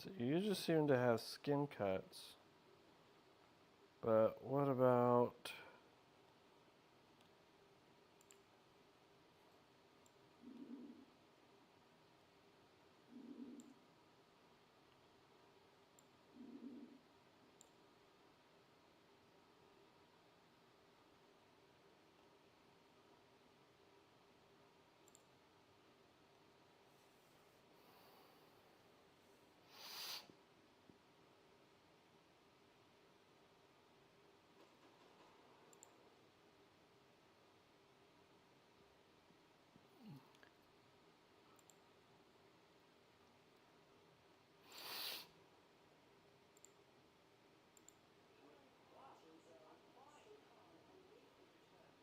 So you just seem to have skin cuts. But what about...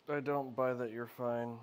I don't buy that you're fine.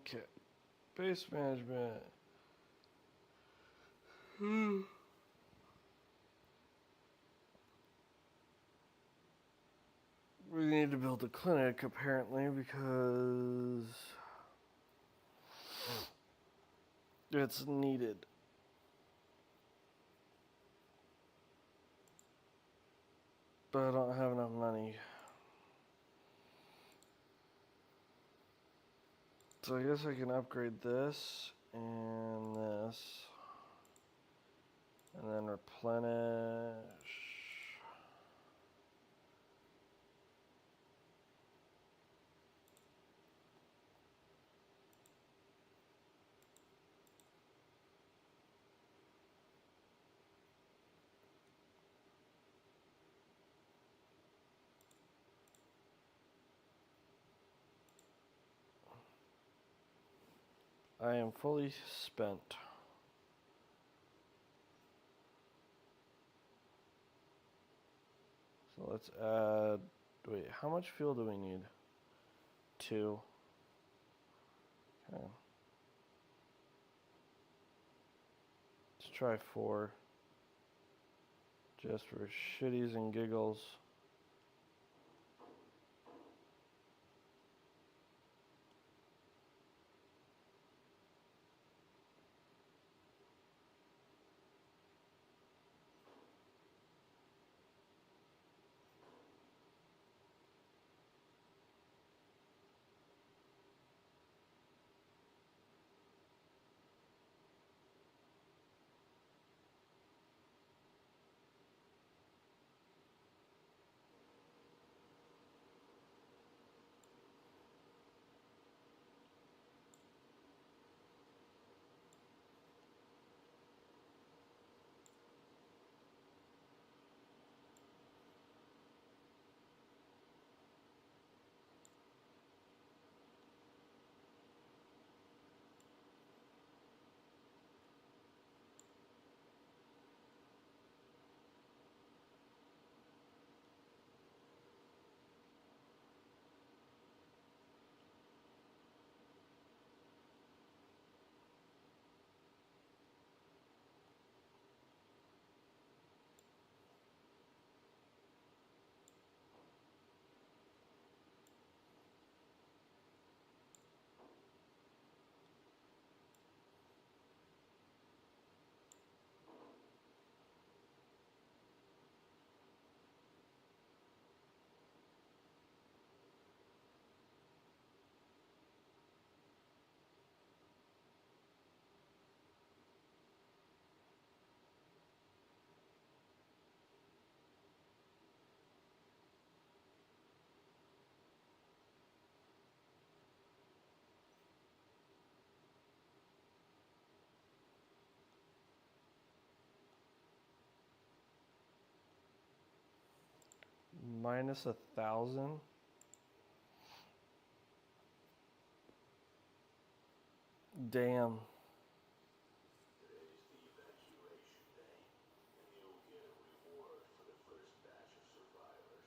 Okay. Base management. We need to build a clinic apparently because it's needed. But I don't have enough money. So I guess I can upgrade this and this. And then replenish. I am fully spent. So let's add, wait, how much fuel do we need? 2. Okay. Let's try 4. Just for shitties and giggles. Minus 1,000. Damn. Today's the evacuation day, and you'll get a reward for the first batch of survivors.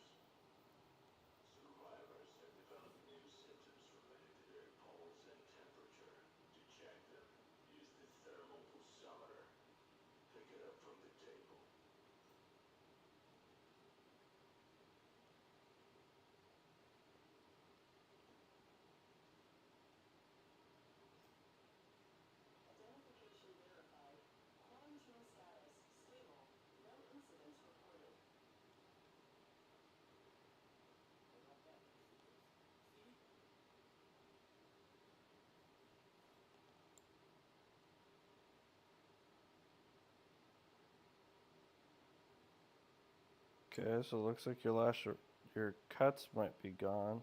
Survivors have developed new symptoms related to their pulse and temperature. To check them, use the thermal pulsometer. Pick it up from the table. Identification verified. Quarantine status stable. No incidents reported. What about that? New symptoms? See? Okay, so it looks like your cuts might be gone.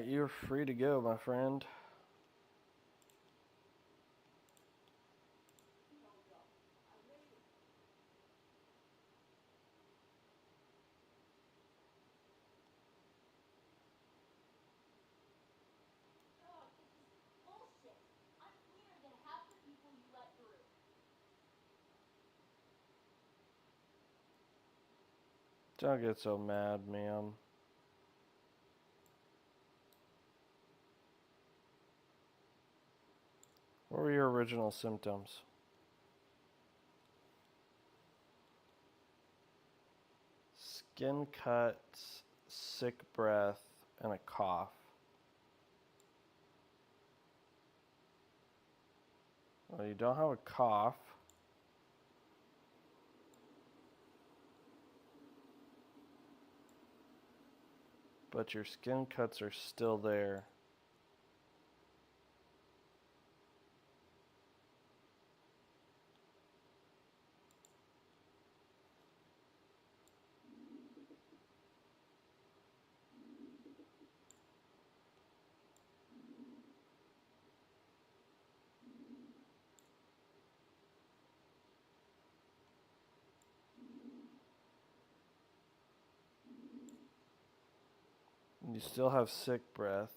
Alright, you're free to go, my friend. No, no. I made it. Oh, this is bullshit. I'm cleaner than half the people you let through. Don't get so mad, ma'am. What were your original symptoms? Skin cuts, sick breath, and a cough. Well, you don't have a cough. But your skin cuts are still there. You still have sick breath.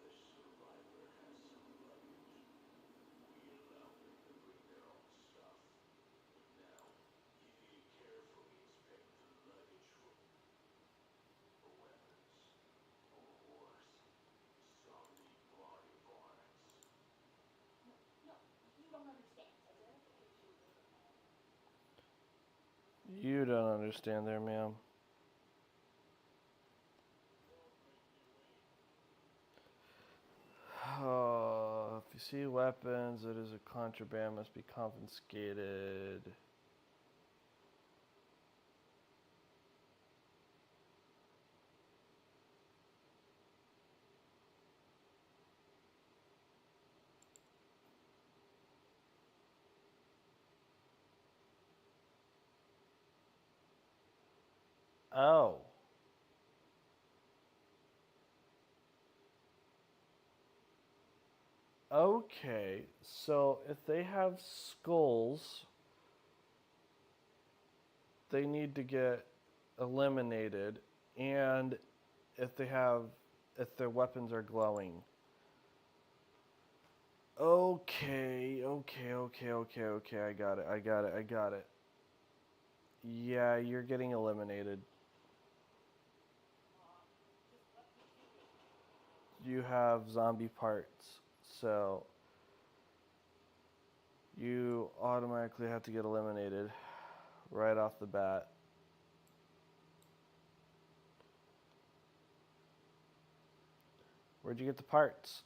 The survivor has some luggage. We allow them to bring their own stuff. But now, you need to carefully inspect the luggage for weapons, or worse, zombie body parts. No, no, you don't understand. Identification verified. You don't understand there, ma'am. Oh, if you see weapons, it is a contraband, must be confiscated. Oh. Okay, so if they have skulls, they need to get eliminated, and if their weapons are glowing. Okay, I got it. Yeah, you're getting eliminated. Just let me finish. You have zombie parts, so you automatically have to get eliminated right off the bat. Where'd you get the parts?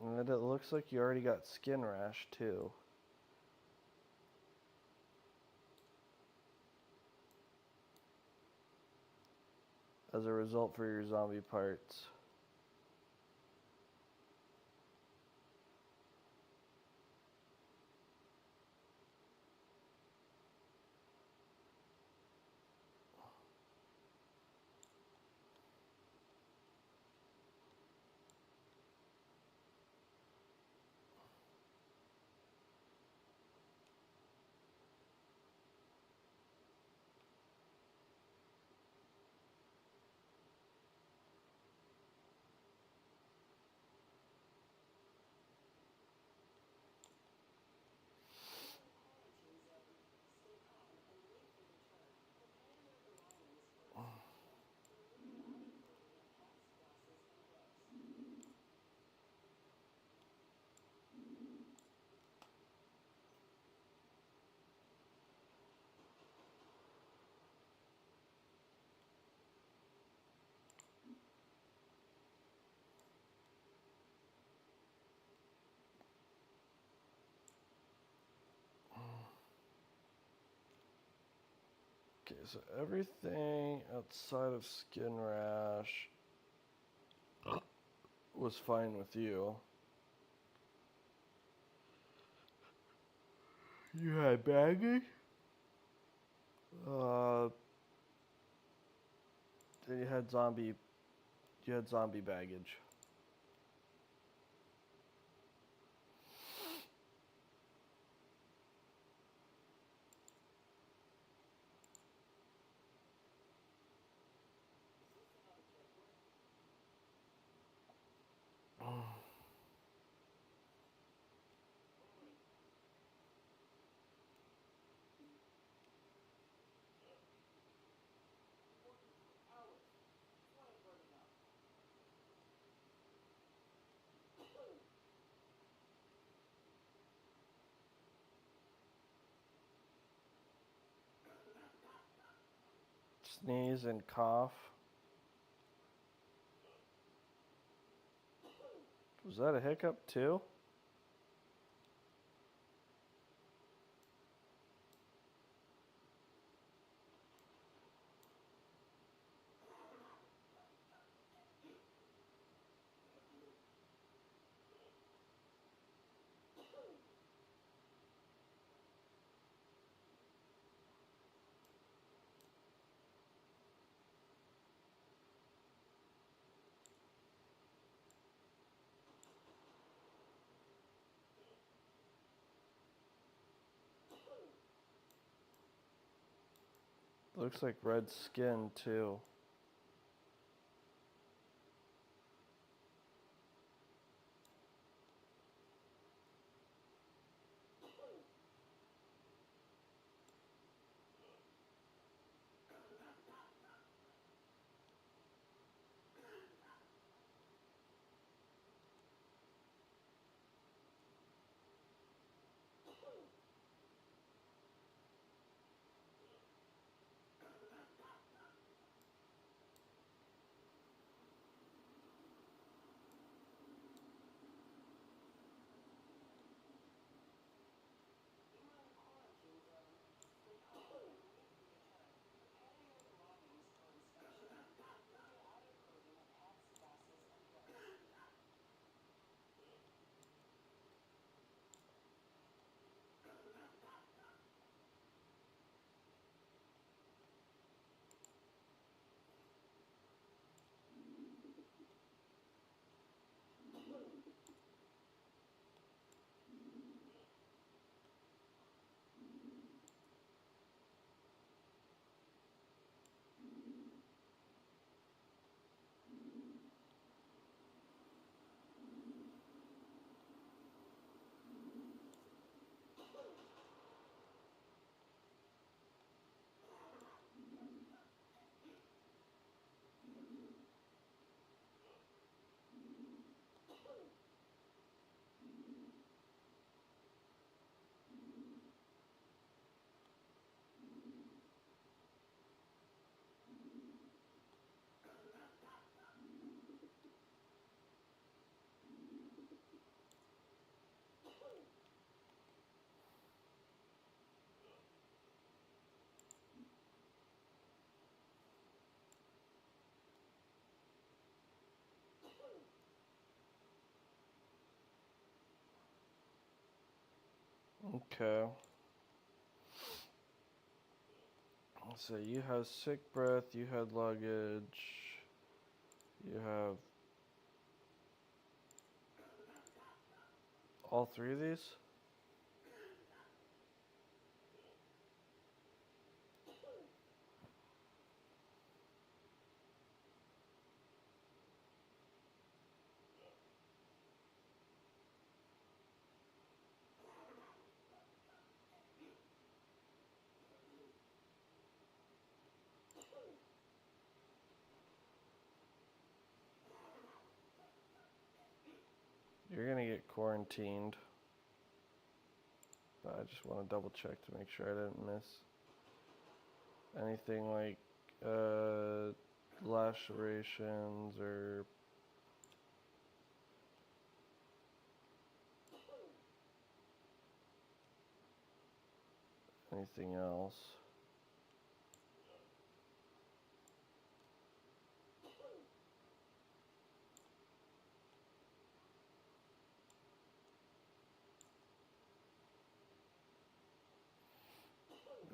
And it looks like you already got skin rash too. As a result for your zombie parts. Okay, so everything outside of skin rash was fine with you. You had baggage? Then you had zombie baggage. Sneeze and cough. Was that a hiccup too? Looks like red skin too. Okay. So you have sick breath, you had luggage, you have all three of these? You're gonna get quarantined. But I just want to double check to make sure I didn't miss anything like lacerations or anything else.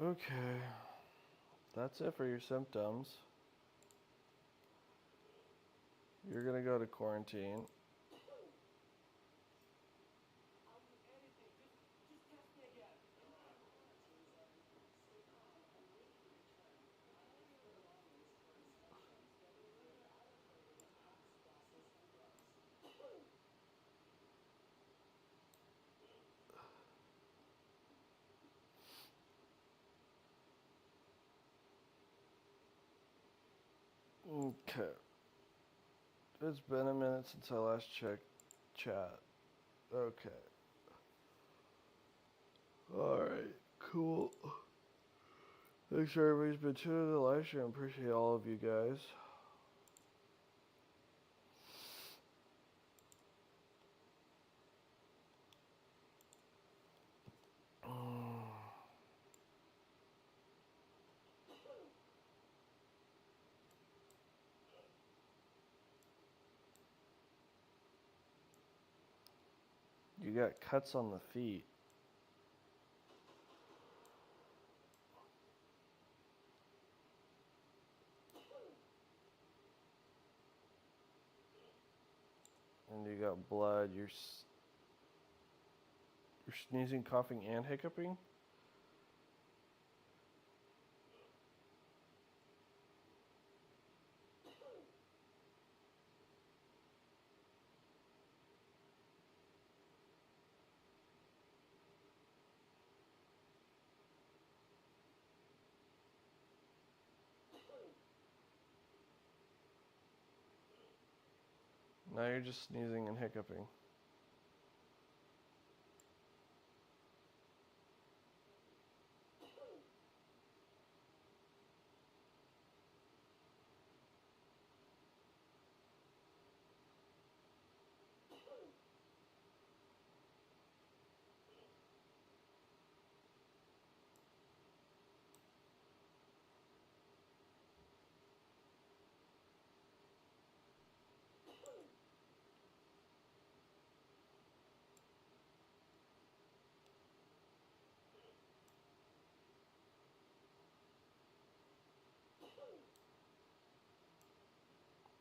Okay. That's it for your symptoms. You're gonna go to quarantine. I'll do anything. Just test me again. Quarantine zone. Stay calm and wait for return. Prepare your belongings for inspection. Remove your outer clothing, hats, glasses, and gloves. Okay. It's been a minute since I last checked chat. Okay. Alright, cool. Thanks for everybody's been tuning in the live stream. Appreciate all of you guys. You got cuts on the feet. And you got blood. You're sneezing, coughing, and hiccuping? Now you're just sneezing and hiccuping.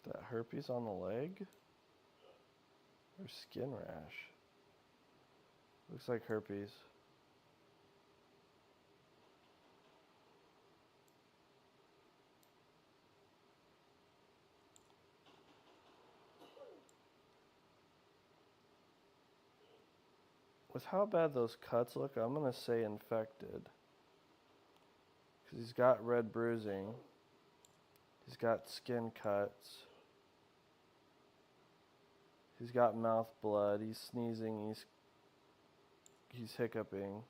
That herpes on the leg? Or skin rash? Looks like herpes. With how bad those cuts look, I'm gonna say infected. Because he's got red bruising. He's got skin cuts. He's got mouth blood. He's sneezing. He's hiccuping.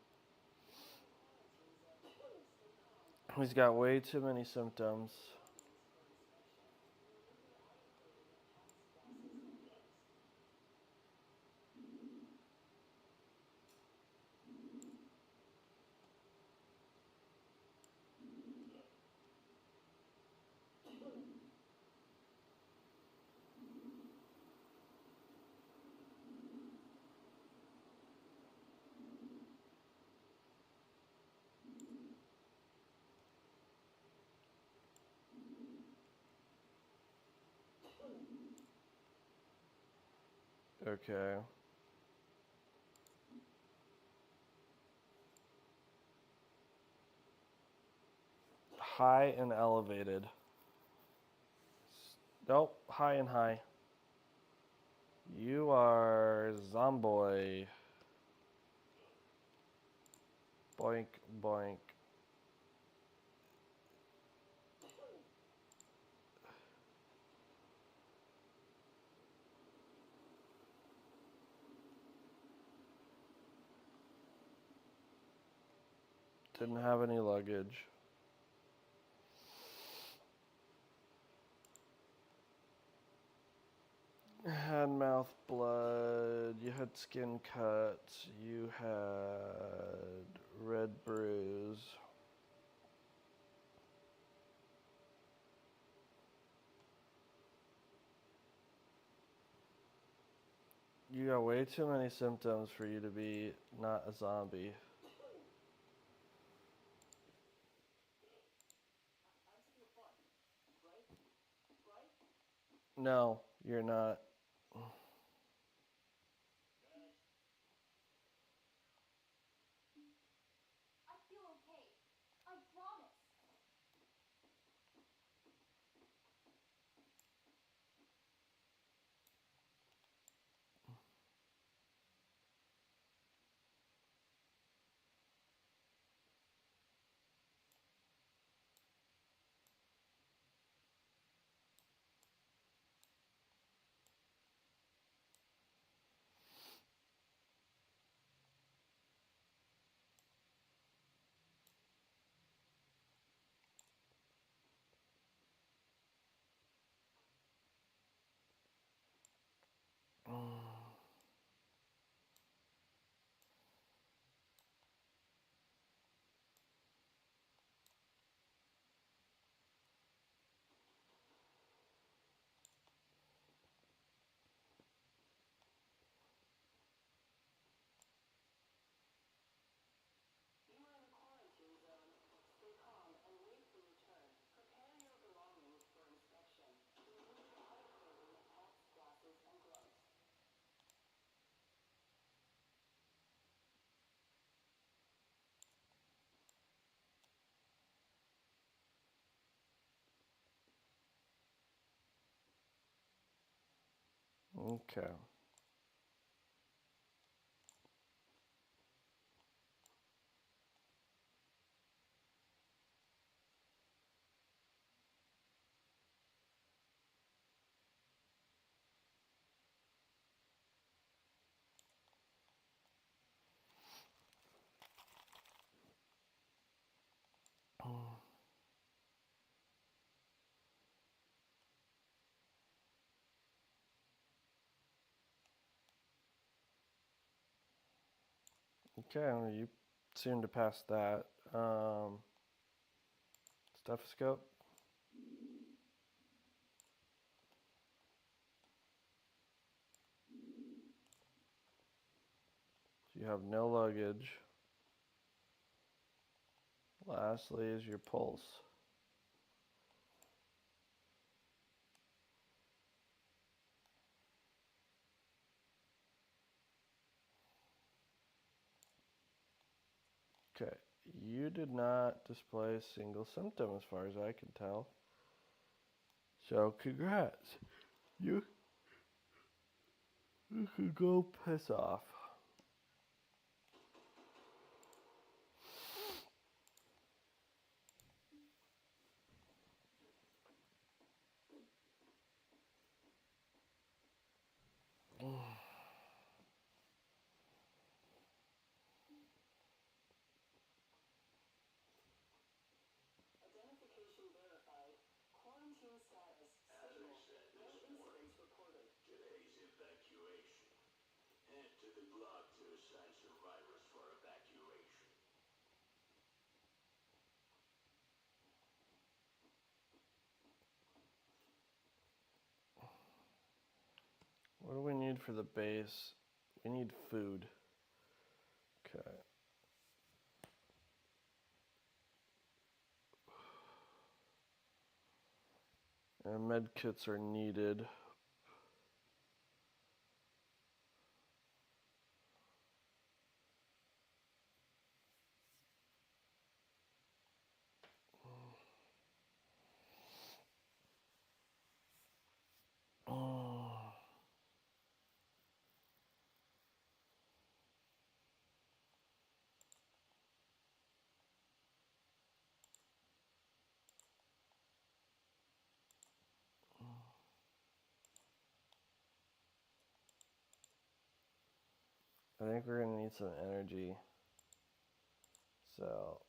He's got way too many symptoms. Okay. High and elevated. Nope, high and high. You are Zomboy. Boink, boink. Didn't have any luggage. Had mouth blood. You had skin cuts. You had red bruise. You got way too many symptoms for you to be not a zombie. No, you're not. I feel okay. I promise. You are in a quarantine zone. Stay calm and wait for your turn. Prepare your belongings for inspection. Remove your hard clothing, hats, glasses, and gloves. Okay. Okay, well, you seem to pass that. Stethoscope. You have no luggage. Lastly is your pulse. Okay, you did not display a single symptom as far as I can tell. So congrats. You can go piss off. Identification verified. Quarantine status As I stable. said No this morning, incidents reported. today's evacuation. Head to the block to assign survivors for evacuation. What do we need for the base? We need food. Okay. And med kits are needed. I think we're gonna need some energy. So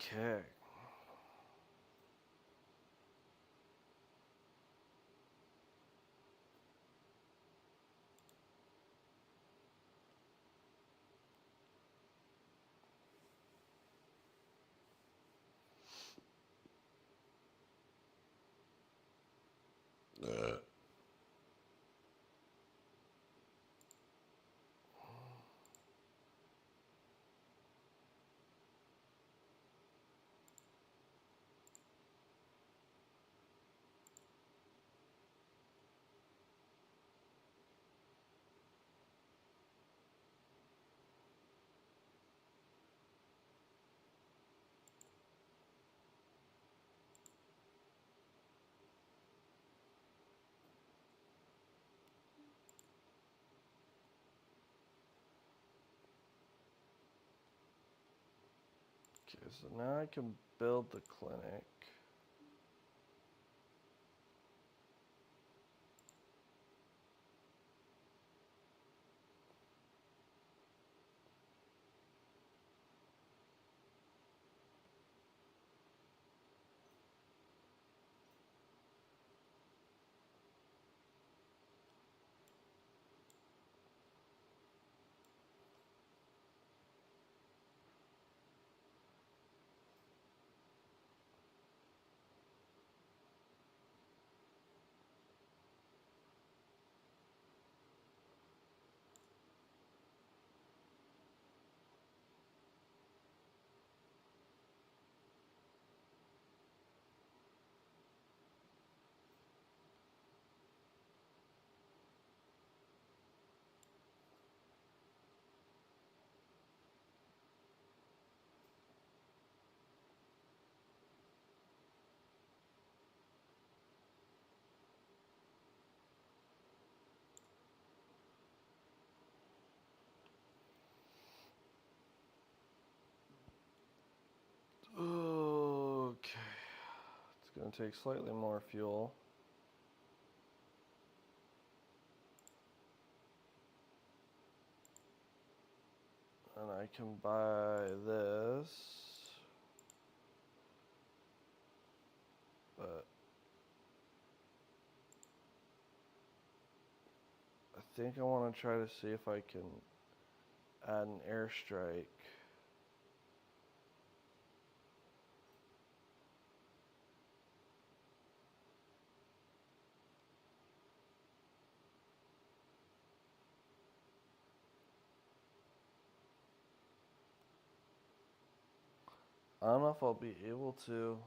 Okay. Okay, so now I can build the clinic. Okay. It's going to take slightly more fuel. And I can buy this. But I think I want to try to see if I can add an airstrike. I don't know if I'll be able to.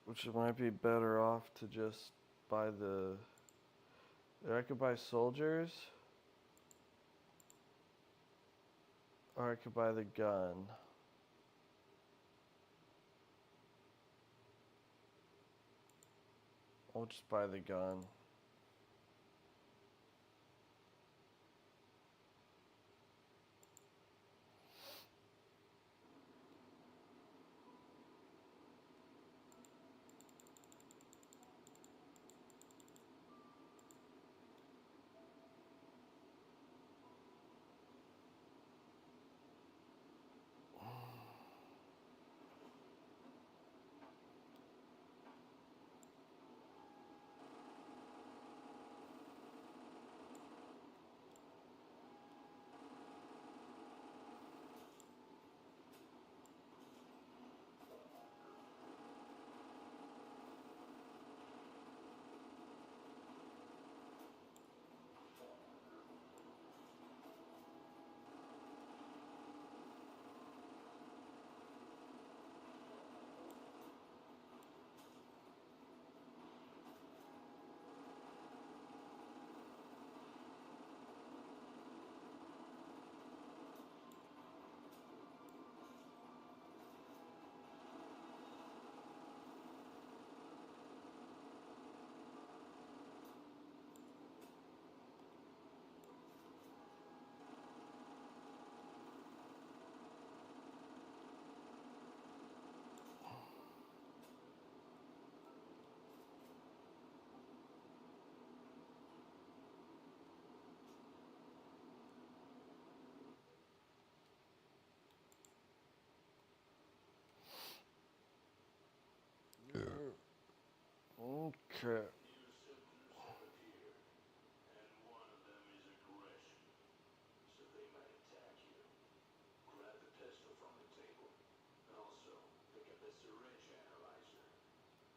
Which it might be better off to just buy the... I could buy soldiers. Or I could buy the gun. I'll just buy the gun. Okay. New symptoms have appeared, and one of them is aggression, so they might attack you. Grab the pistol from the table. Also, pick up the syringe analyzer.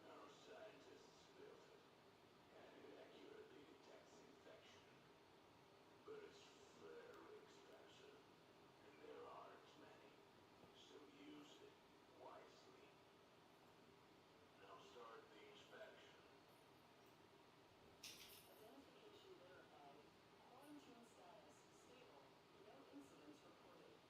Our scientists built it, and it accurately detects infection. But it's very expensive, and there aren't many, so use it wisely. Now start the inspection. Identification verified. Quarantine status stable. No incidents reported.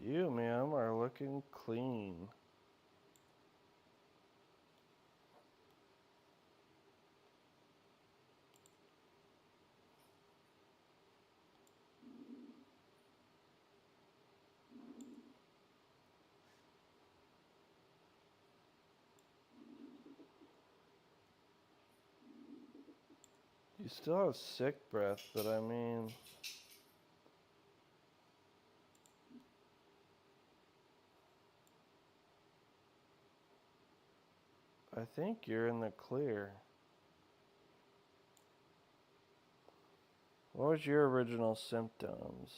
You, ma'am, are looking clean. You still have sick breath, but I mean... I think you're in the clear. What was your original symptoms?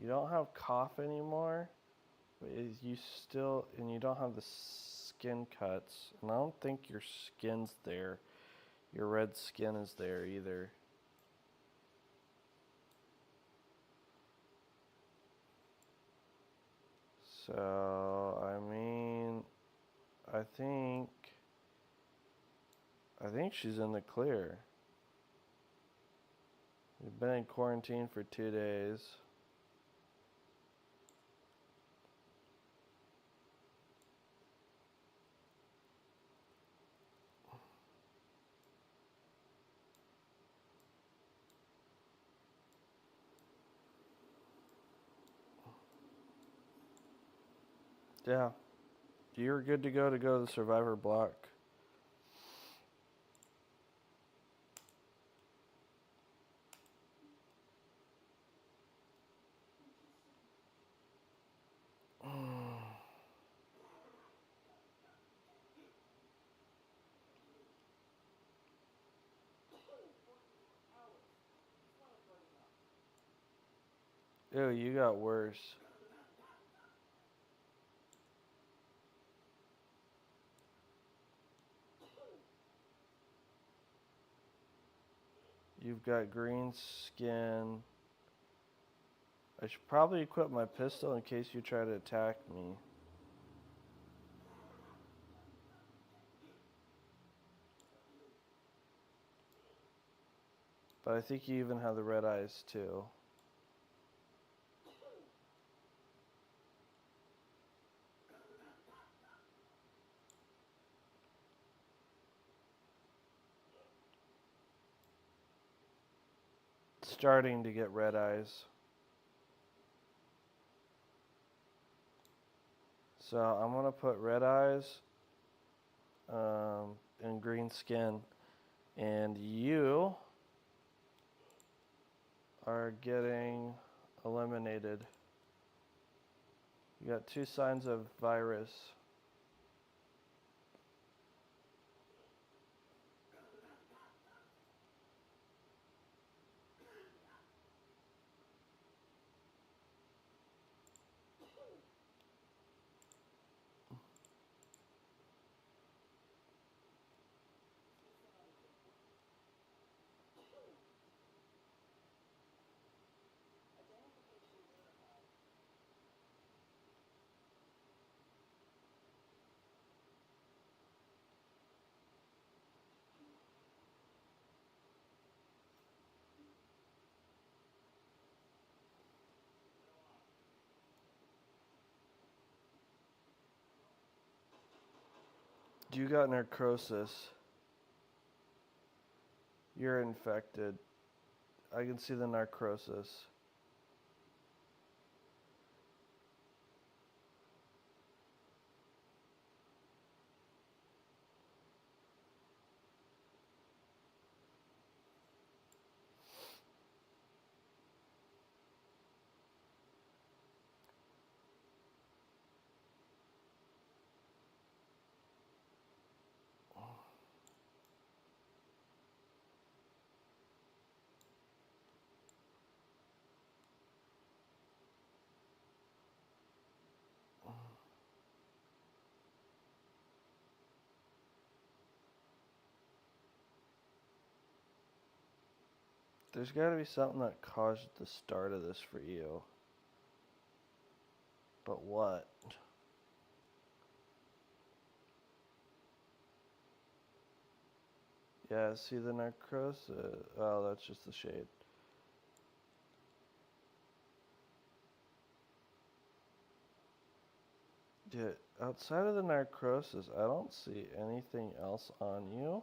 You don't have cough anymore, but you still, and you don't have the skin cuts, and I don't think your skin's there. Your red skin is there either. So, I mean, I think she's in the clear. We've been in quarantine for 2 days. Yeah. You're good to go to the survivor block. Ew, you got worse. You've got green skin. I should probably equip my pistol in case you try to attack me. But I think you even have the red eyes too. Starting to get red eyes. So I'm gonna put red eyes and green skin, and you are getting eliminated. You got 2 signs of virus. Identification verified. You got necrosis. You're infected. I can see the necrosis. There's got to be something that caused the start of this for you. But what? Yeah, see the necrosis? Oh, that's just the shade. Yeah, outside of the necrosis, I don't see anything else on you.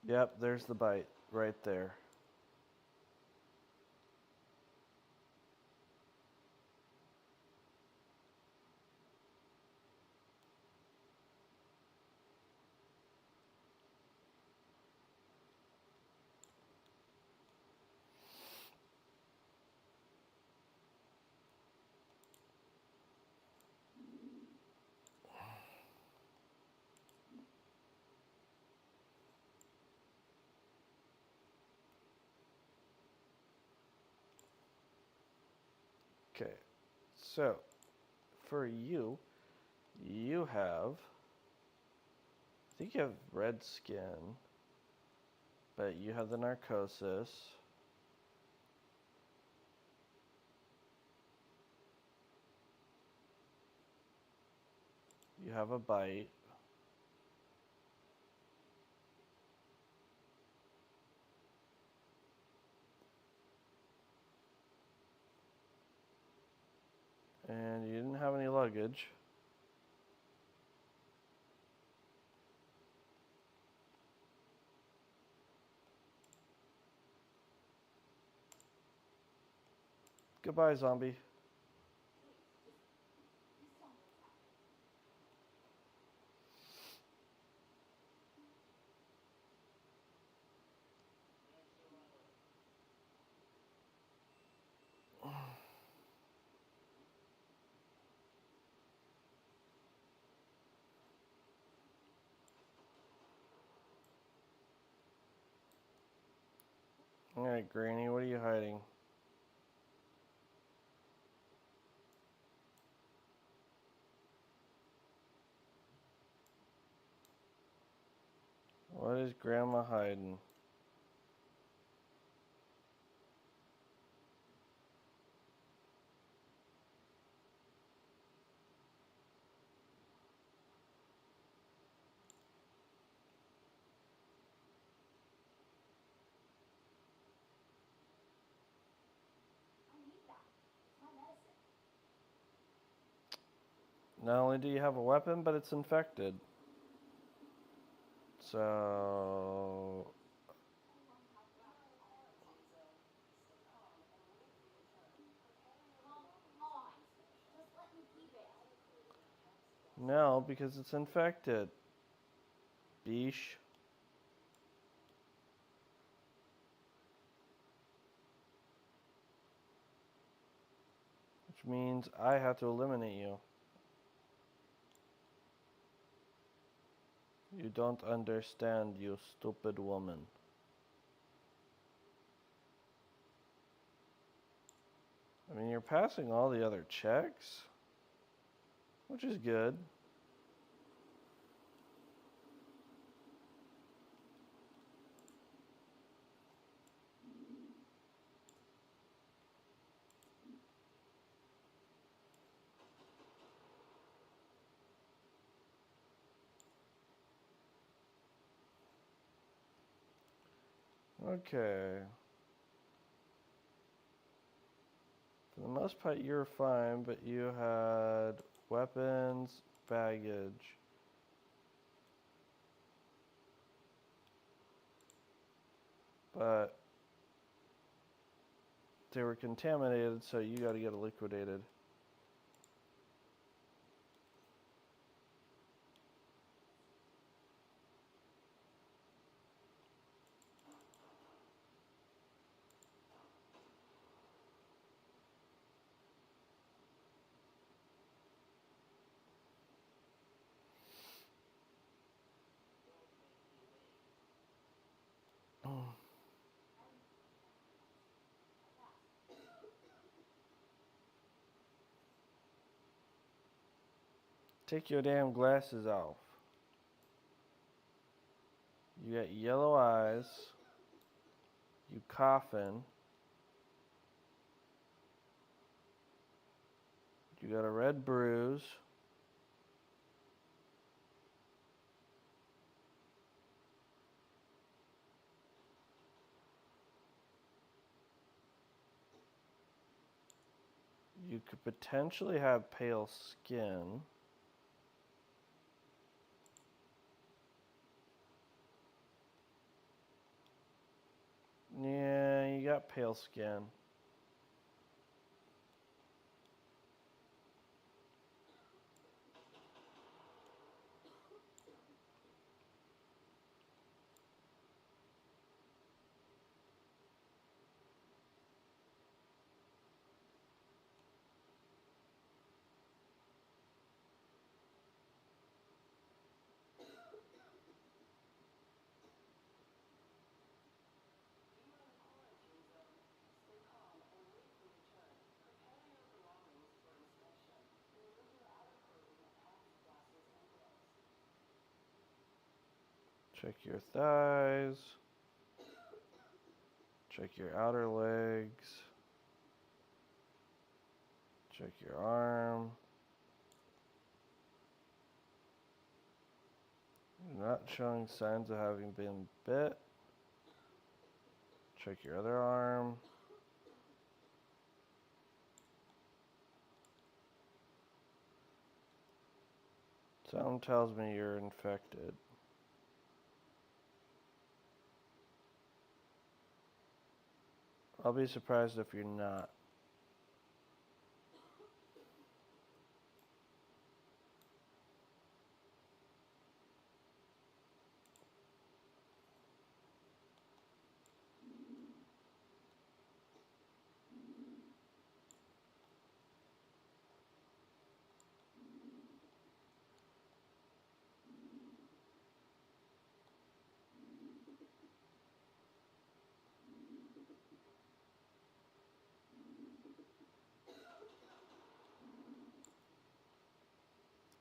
Yep, there's the bite right there. Okay, so for you, you have, I think you have red skin, but you have the narcosis. You have a bite. And you didn't have any luggage. Goodbye, zombie. Please tell me what's happening. Alright, Granny, what are you hiding? What is Grandma hiding? I need that. It's my medicine. Not only do you have a weapon, but it's infected. So, Come on. Just let me keep it. no, because it's infected. Beesh. Which means I have to eliminate you. You don't understand, you stupid woman. I mean, you're passing all the other checks, which is good. Okay. For the most part, you're fine, but you had weapons, baggage. But they were contaminated, so you gotta get liquidated. Take your damn glasses off. You got yellow eyes. You coughing. You got a red bruise. You could potentially have pale skin. Yeah, you got pale skin. You are in quarantine zone. Stay calm and wait for return. Prepare your belongings for inspection. Remove your outer clothing, hats, glasses, and gloves. Check your thighs. Check your outer legs. Check your arm. You're not showing signs of having been bit. Check your other arm. Something tells me you're infected. I'll be surprised if you're not.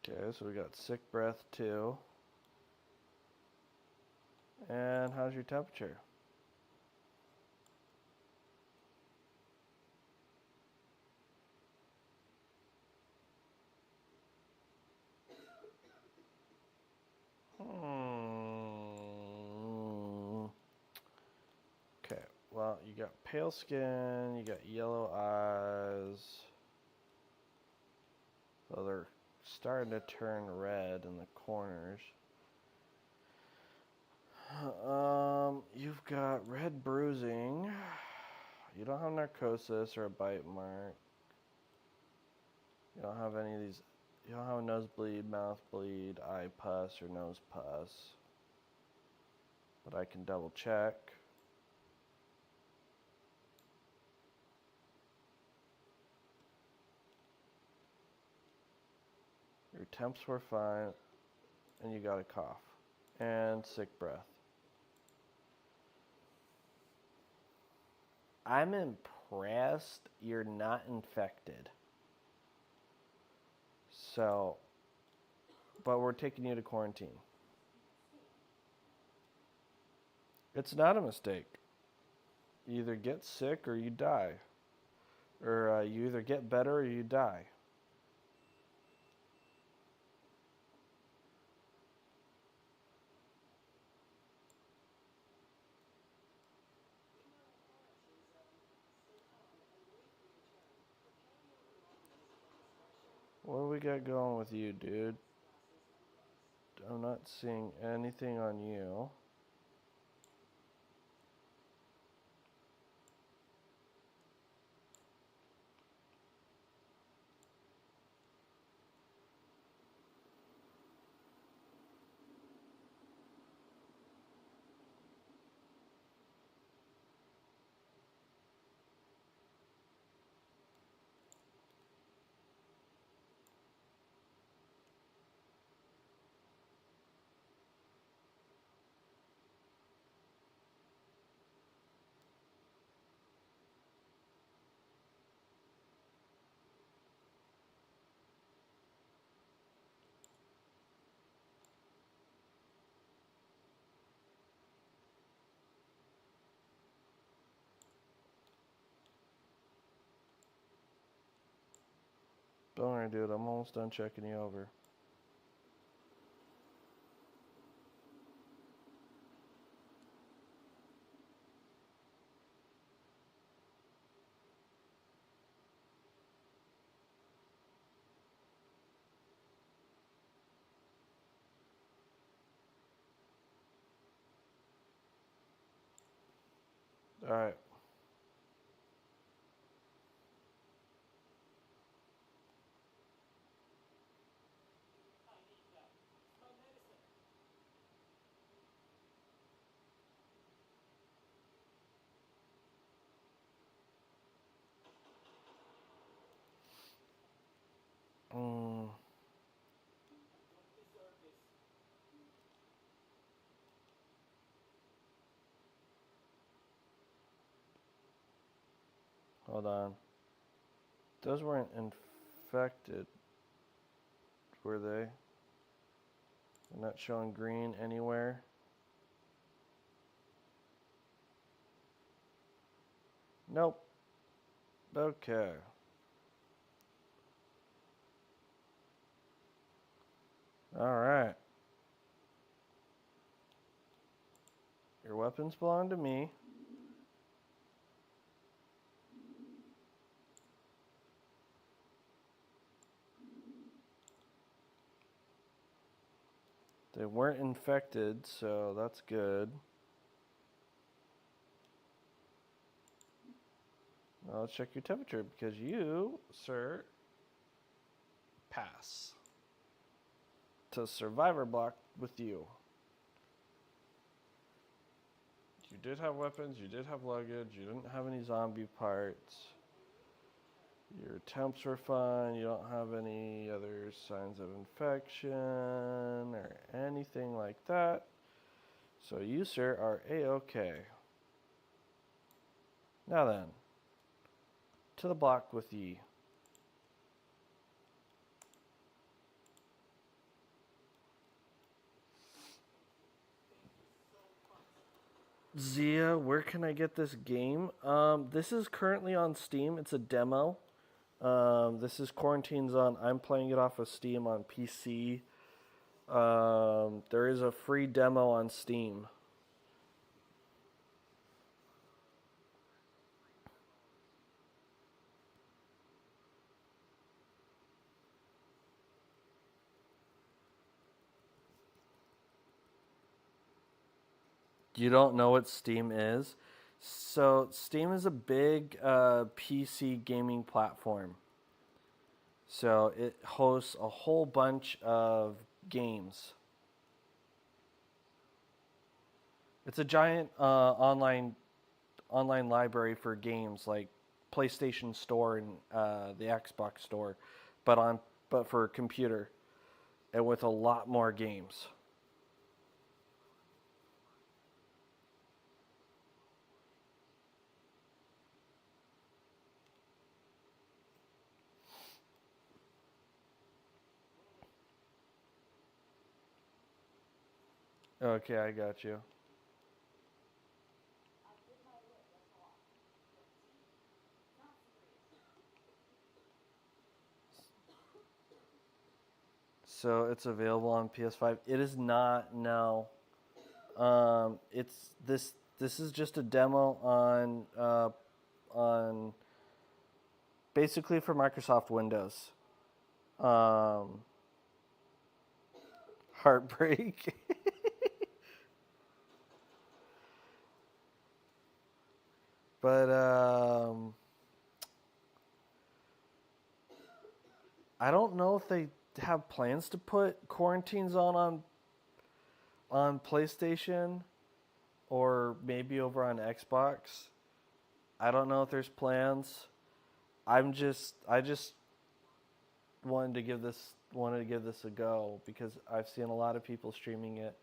Okay, so we got sick breath too. And how's your temperature? Okay, well, you got pale skin, you got yellow eyes. So they're starting to turn red in the corners. You've got red bruising. You don't have narcosis or a bite mark. You don't have any of these. You don't have a nosebleed, mouth bleed, eye pus, or nose pus. But I can double check. Your temps were fine, and you got a cough and sick breath. I'm impressed you're not infected. So, but we're taking you to quarantine. It's not a mistake. You either get sick or you die. Or you either get better or you die. You are in quarantine zone. Stay calm and wait for return. Prepare your belongings for inspection. What do we got going with you, dude? Glasses, and gloves. I'm not seeing anything on you. Don't worry, dude. I'm almost done checking you over. All right. I need that. It's my medicine. Mm, I don't deserve this. hold on. Those weren't infected, were they? They're not showing green anywhere. Nope. Okay. All right. Your weapons belong to me. They weren't infected, so that's good. Now let's check your temperature because you, sir, pass to survivor block with you. You did have weapons, you did have luggage, you didn't have any zombie parts. Your temps were fine, you don't have any other signs of infection or anything like that. So you, sir, are A-okay. Now then, to the block with ye. Zia, where can I get this game? This is currently on Steam. It's a demo. This is Quarantine Zone. I'm playing it off of Steam on PC. There is a free demo on Steam. You don't know what Steam is? So, Steam is a big PC gaming platform. So, it hosts a whole bunch of games. It's a giant online library for games like PlayStation Store and the Xbox Store, but for computer and with a lot more games. Okay, I got you. I bit my lip, that's all. Look, see? It's not serious. So it's available on PS5. It is not, no. It's this. This is just a demo on basically for Microsoft Windows. Um, Heartbreak. But I don't know if they have plans to put Quarantine Zone on PlayStation or maybe over on Xbox. I don't know if there's plans. I just wanted to give this a go because I've seen a lot of people streaming it.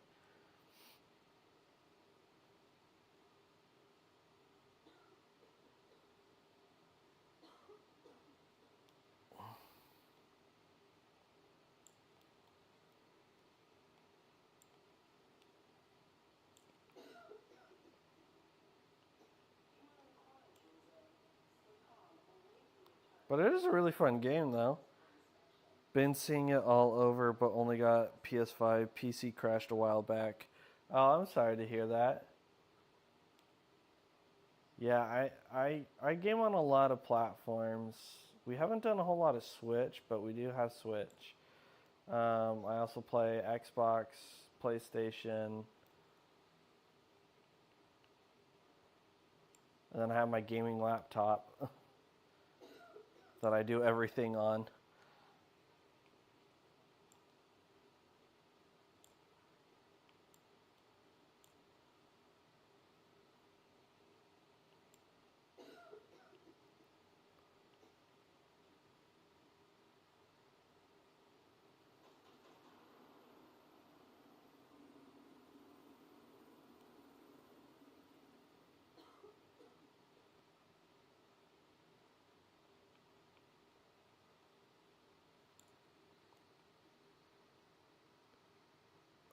But it is a really fun game though. Been seeing it all over, but only got PS5. PC crashed a while back. Oh, I'm sorry to hear that. Yeah, I game on a lot of platforms. We haven't done a whole lot of Switch, but we do have Switch. I also play Xbox, PlayStation, and then I have my gaming laptop that I do everything on.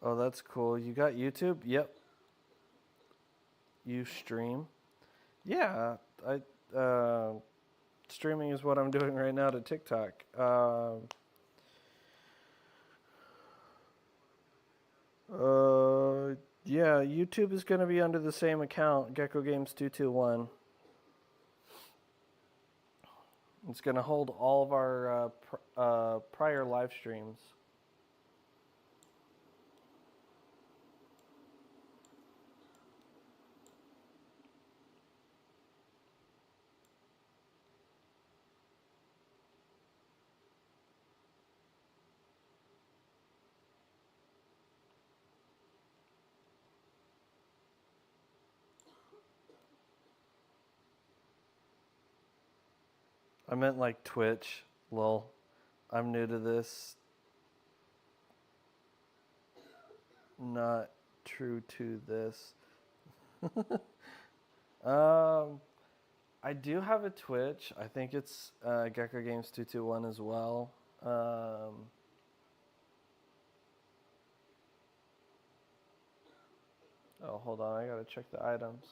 Oh, that's cool. You got YouTube? Yep. You stream? Yeah, I streaming is what I'm doing right now to TikTok. Yeah, YouTube is going to be under the same account, Gecko Games 221. It's going to hold all of our prior live streams. I meant like Twitch. Lol. I'm new to this. Not true to this. I do have a Twitch. I think it's Gecko Games 221 as well. Oh, hold on. I gotta check the items.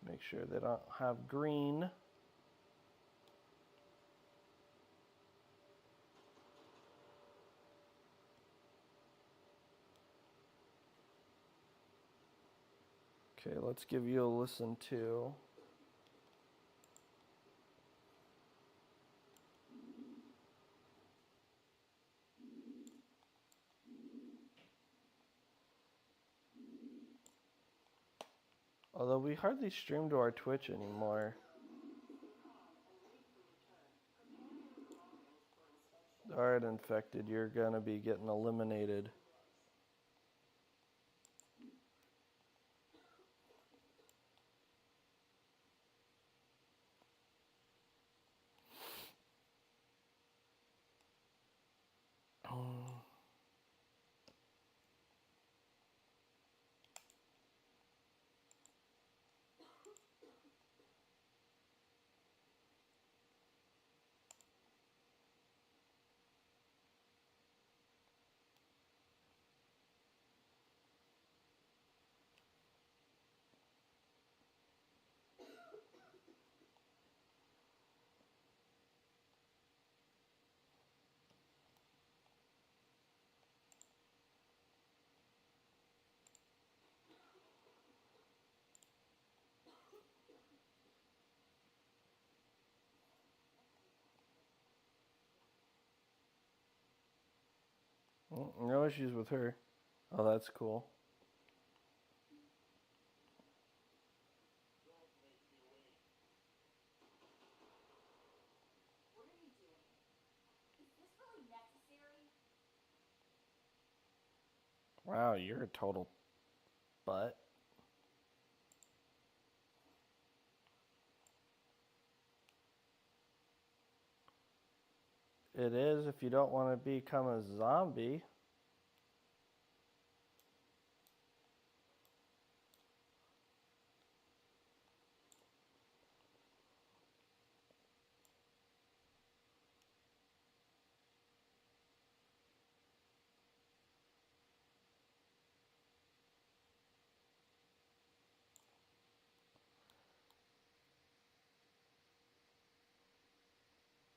Make sure they don't have green. Okay, let's give you a listen to. Although we hardly stream to our Twitch anymore. Alright, Infected, you're gonna be getting eliminated. No issues with her. Oh, that's cool. What are you doing? Is this really necessary? Wow, you're a total butt. It is if you don't want to become a zombie.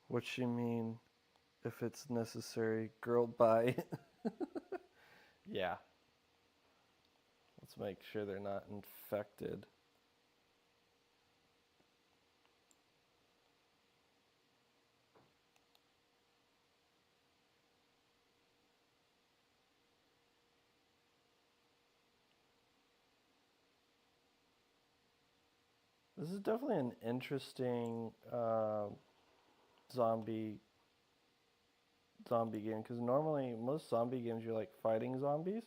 What you mean? if it's necessary. Girl, bye. Yeah. Let's make sure they're not infected. This is definitely an interesting zombie game, because normally most zombie games you're like fighting zombies,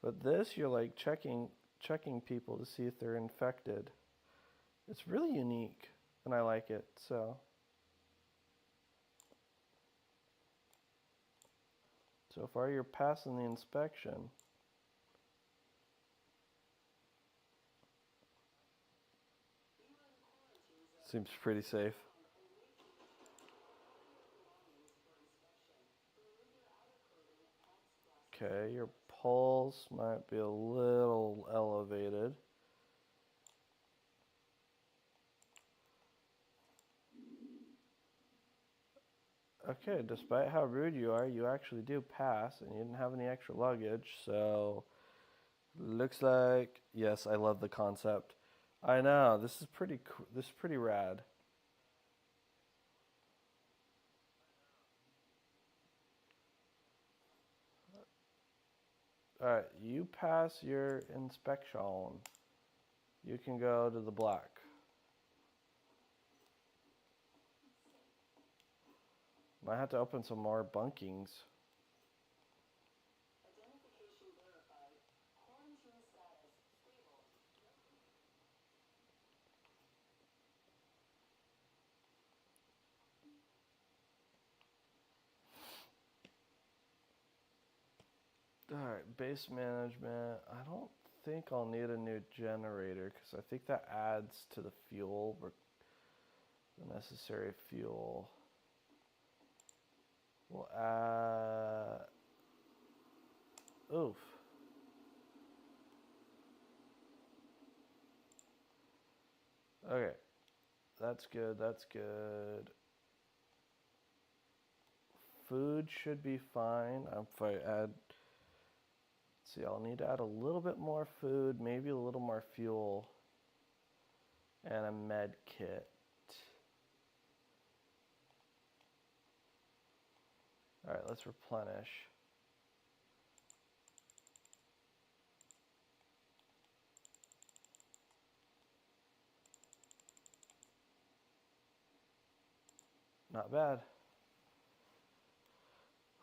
but this you're like checking people to see if they're infected. It's really unique and I like it. So far you're passing the inspection. Seems pretty safe. Okay, your pulse might be a little elevated. Okay, despite how rude you are, you actually do pass, and you didn't have any extra luggage, so looks like yes, I love the concept. I know, this is pretty rad. All right, you pass your inspection. You can go to the black. Might have to open some more bunkings. Identification verified. Quarantine status stable. Alright, base management. I don't think I'll need a new generator because I think that adds to the fuel, the necessary fuel. We'll add. Oof. Okay, that's good. That's good. Food should be fine. If I add. See, I'll need to add a little bit more food, maybe a little more fuel, and a med kit. Alright, let's replenish. Not bad.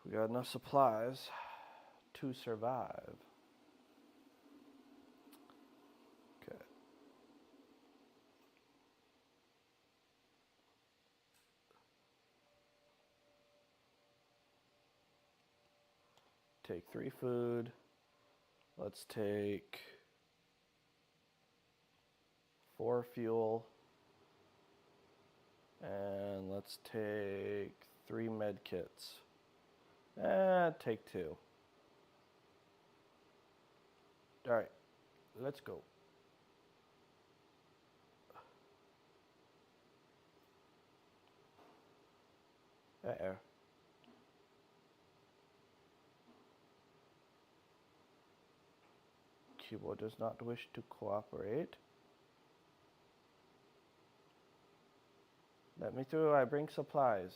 We got enough supplies to survive. Okay. Take 3 food. Let's take 4 fuel. And let's take 3 med kits. Take 2. Alright, let's go. Uh-oh. Keyboard does not wish to cooperate. Let me through, I bring supplies.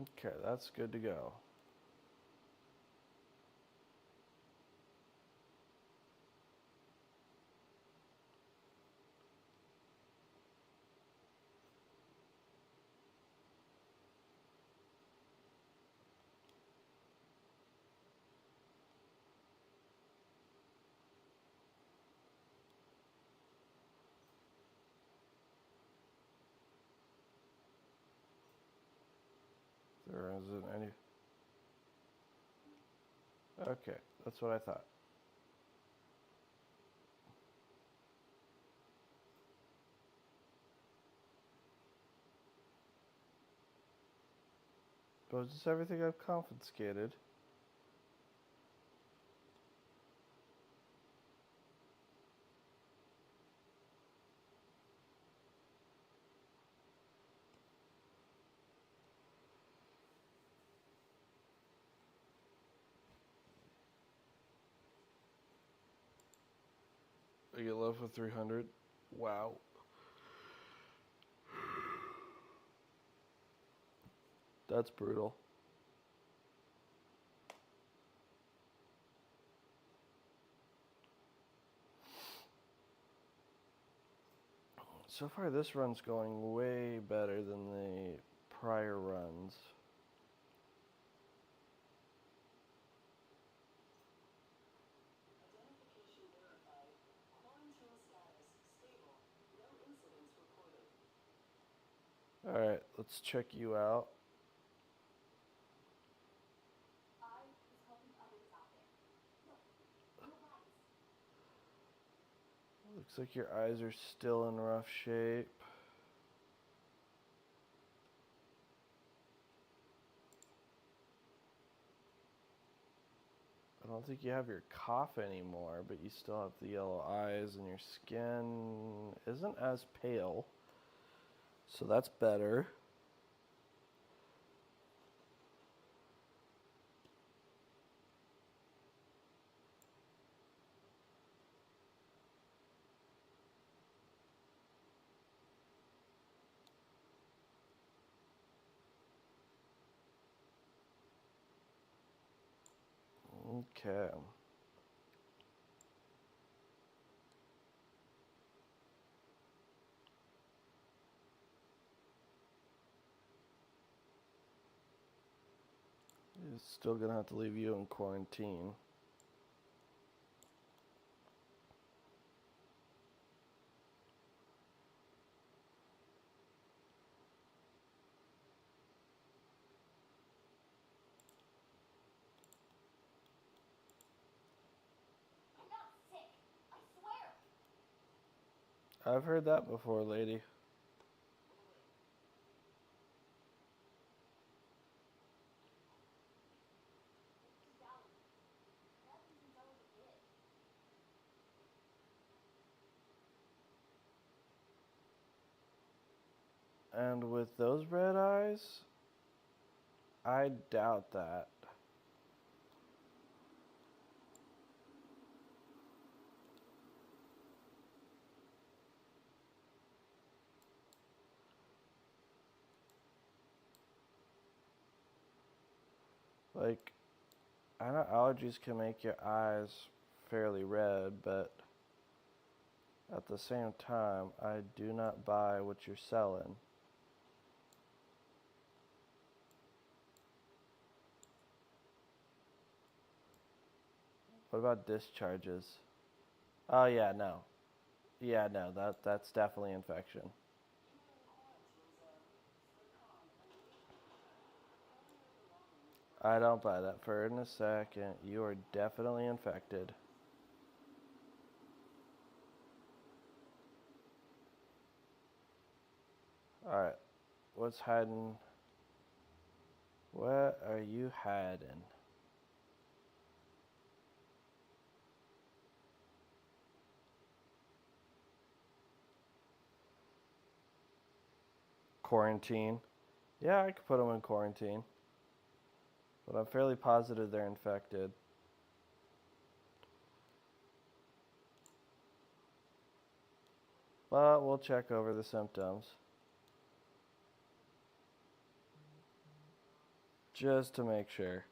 Okay, that's good to go. There isn't any. Okay, that's what I thought. But is this everything I've confiscated? I get left with 300. Wow. That's brutal. So far, this run's going way better than the prior runs. Identification verified. Quarantine status stable. No incidents reported. Alright, let's check you out. I was helping others out there. Look, your lights. Looks like your eyes are still in rough shape. I don't think you have your cough anymore, but you still have the yellow eyes, and your skin isn't as pale. So that's better. Okay. Still gonna have to leave you in quarantine. I'm not sick. I swear. I've heard that before, lady. It's just allergies. I've had them since I was a kid. And with those red eyes, I doubt that. Like, I know allergies can make your eyes fairly red, but at the same time, I do not buy what you're selling. What about discharges? Oh yeah, no. Yeah, no, that's definitely infection. You are in quarantine zone. Stay calm and wait for return. Prepare your belongings for I don't buy that for in a second. You are definitely infected. Alright, what's hiding? What are you hiding? Quarantine. Yeah, I could put them in quarantine. But I'm fairly positive they're infected. But we'll check over the symptoms. Just to make sure.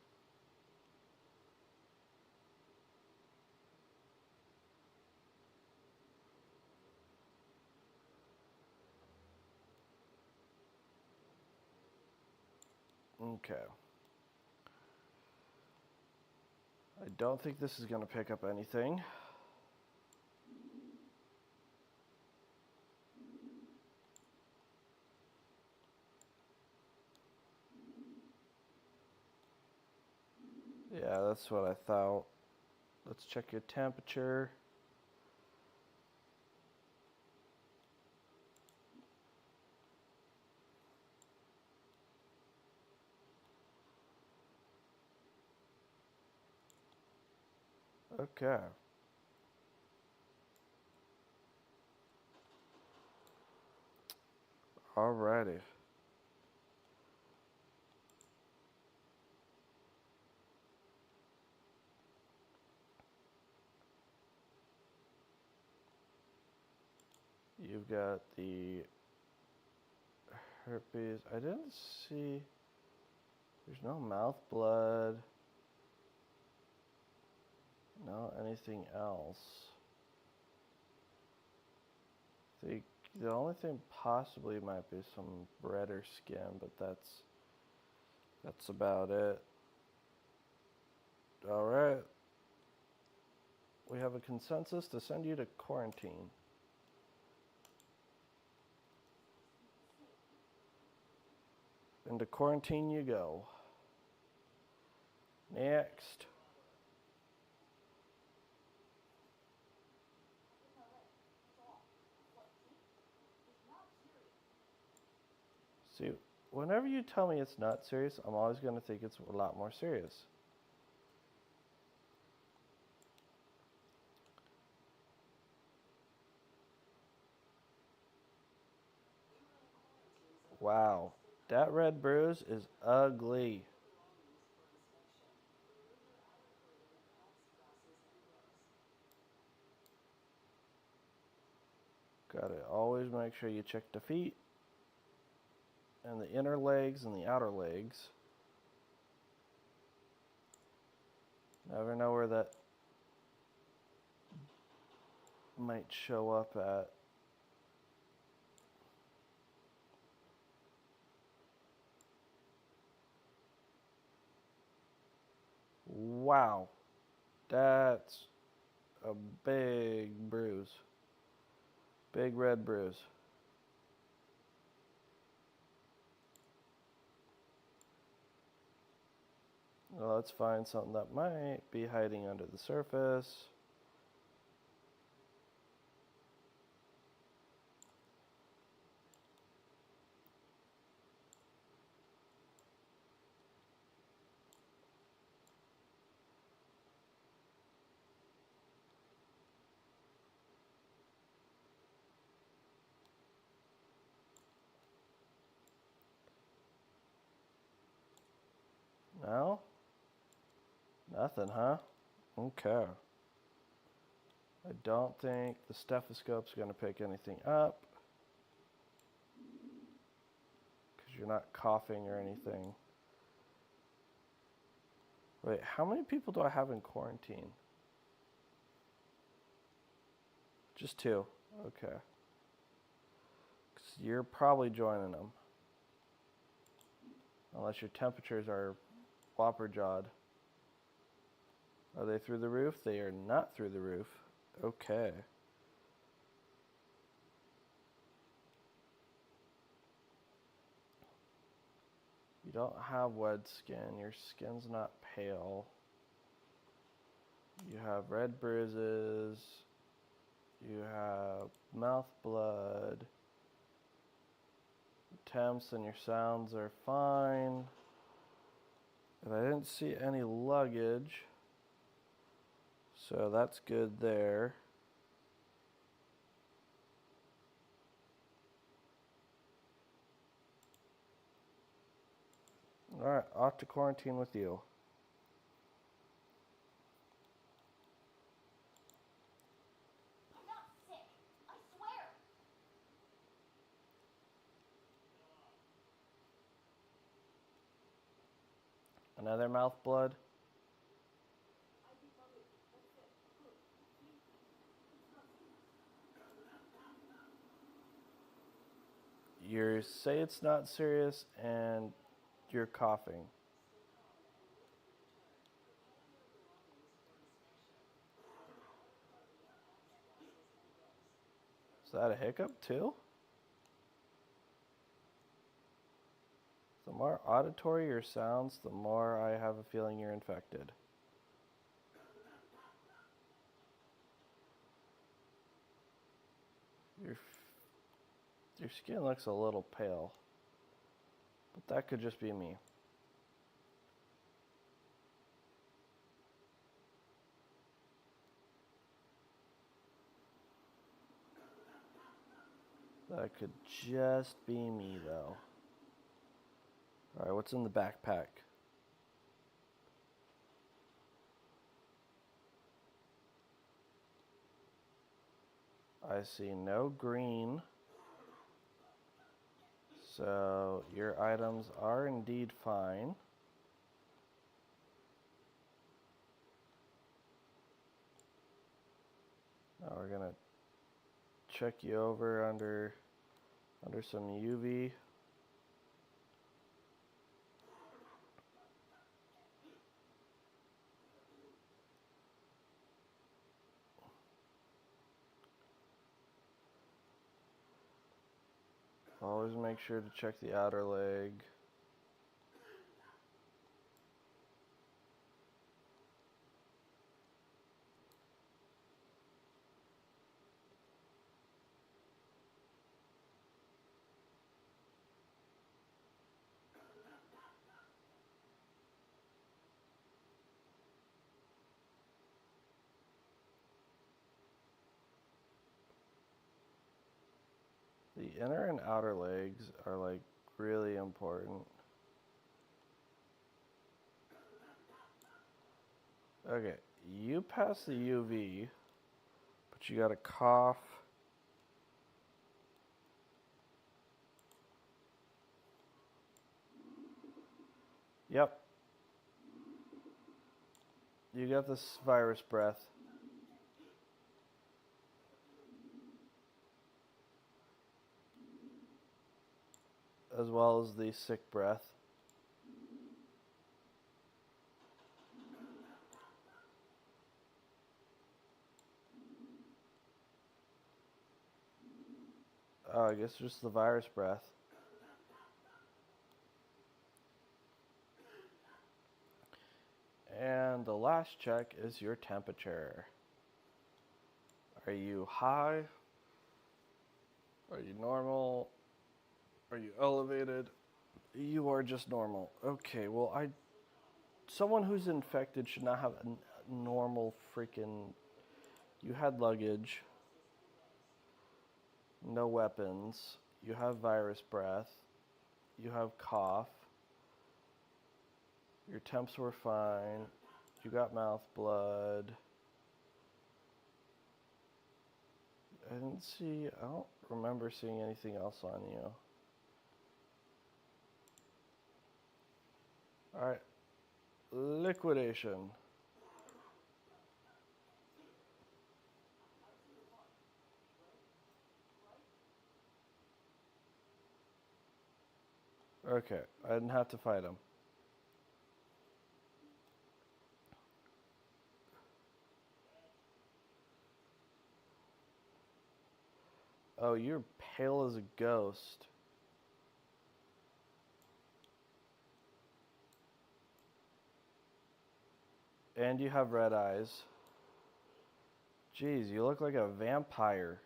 Okay. I don't think this is going to pick up anything. Yeah, that's what I thought. Let's check your temperature. Okay. Alrighty. You've got the herpes. I didn't see. There's no mouth blood. No anything else. The only thing possibly might be some redder skin, but that's about it. All right. We have a consensus to send you to quarantine. Into quarantine you go. Next. See, whenever you tell me it's not serious, I'm always going to think it's a lot more serious. Wow, that red bruise is ugly. Gotta always make sure you check the feet and the inner legs and the outer legs. Never know where that might show up at. Wow, that's a big bruise. Big red bruise. Well, let's find something that might be hiding under the surface. No? Nothing, huh? Okay. I don't think the stethoscope's going to pick anything up because you're not coughing or anything. Wait, how many people do I have in quarantine? Just 2. Okay. 'Cause you're probably joining them. Unless your temperatures are whopper jawed. Are they through the roof? They are not through the roof. Okay. You don't have wet skin. Your skin's not pale. You have red bruises. You have mouth blood. Temps and your sounds are fine. And I didn't see any luggage. So that's good there. Alright, off to quarantine with you. I'm not sick. I swear. Another mouth blood. I did my bit. That's it. Good. See? It's not serious. You say it's not serious and you're coughing. Is that a hiccup too? The more auditory your sounds, the more I have a feeling you're infected. Your skin looks a little pale, but that could just be me. That could just be me, though. Alright, what's in the backpack? I see no green. So your items are indeed fine. Now we're gonna check you over under some UV. Always make sure to check the outer leg. The inner and outer legs are like really important. Okay, you pass the UV, but you got a cough. Yep. You got this virus breath. As well as the sick breath. Oh, I guess just the virus breath. And the last check is your temperature. Are you high? Are you normal? Are you elevated? You are just normal. Okay, well, someone who's infected should not have a normal freaking... You had luggage. No weapons. You have virus breath. You have cough. Your temps were fine. You got mouth blood. I don't remember seeing anything else on you. Alright. Liquidation. Okay, I didn't have to fight him. Oh, you're pale as a ghost. And you have red eyes. Jeez, you look like a vampire.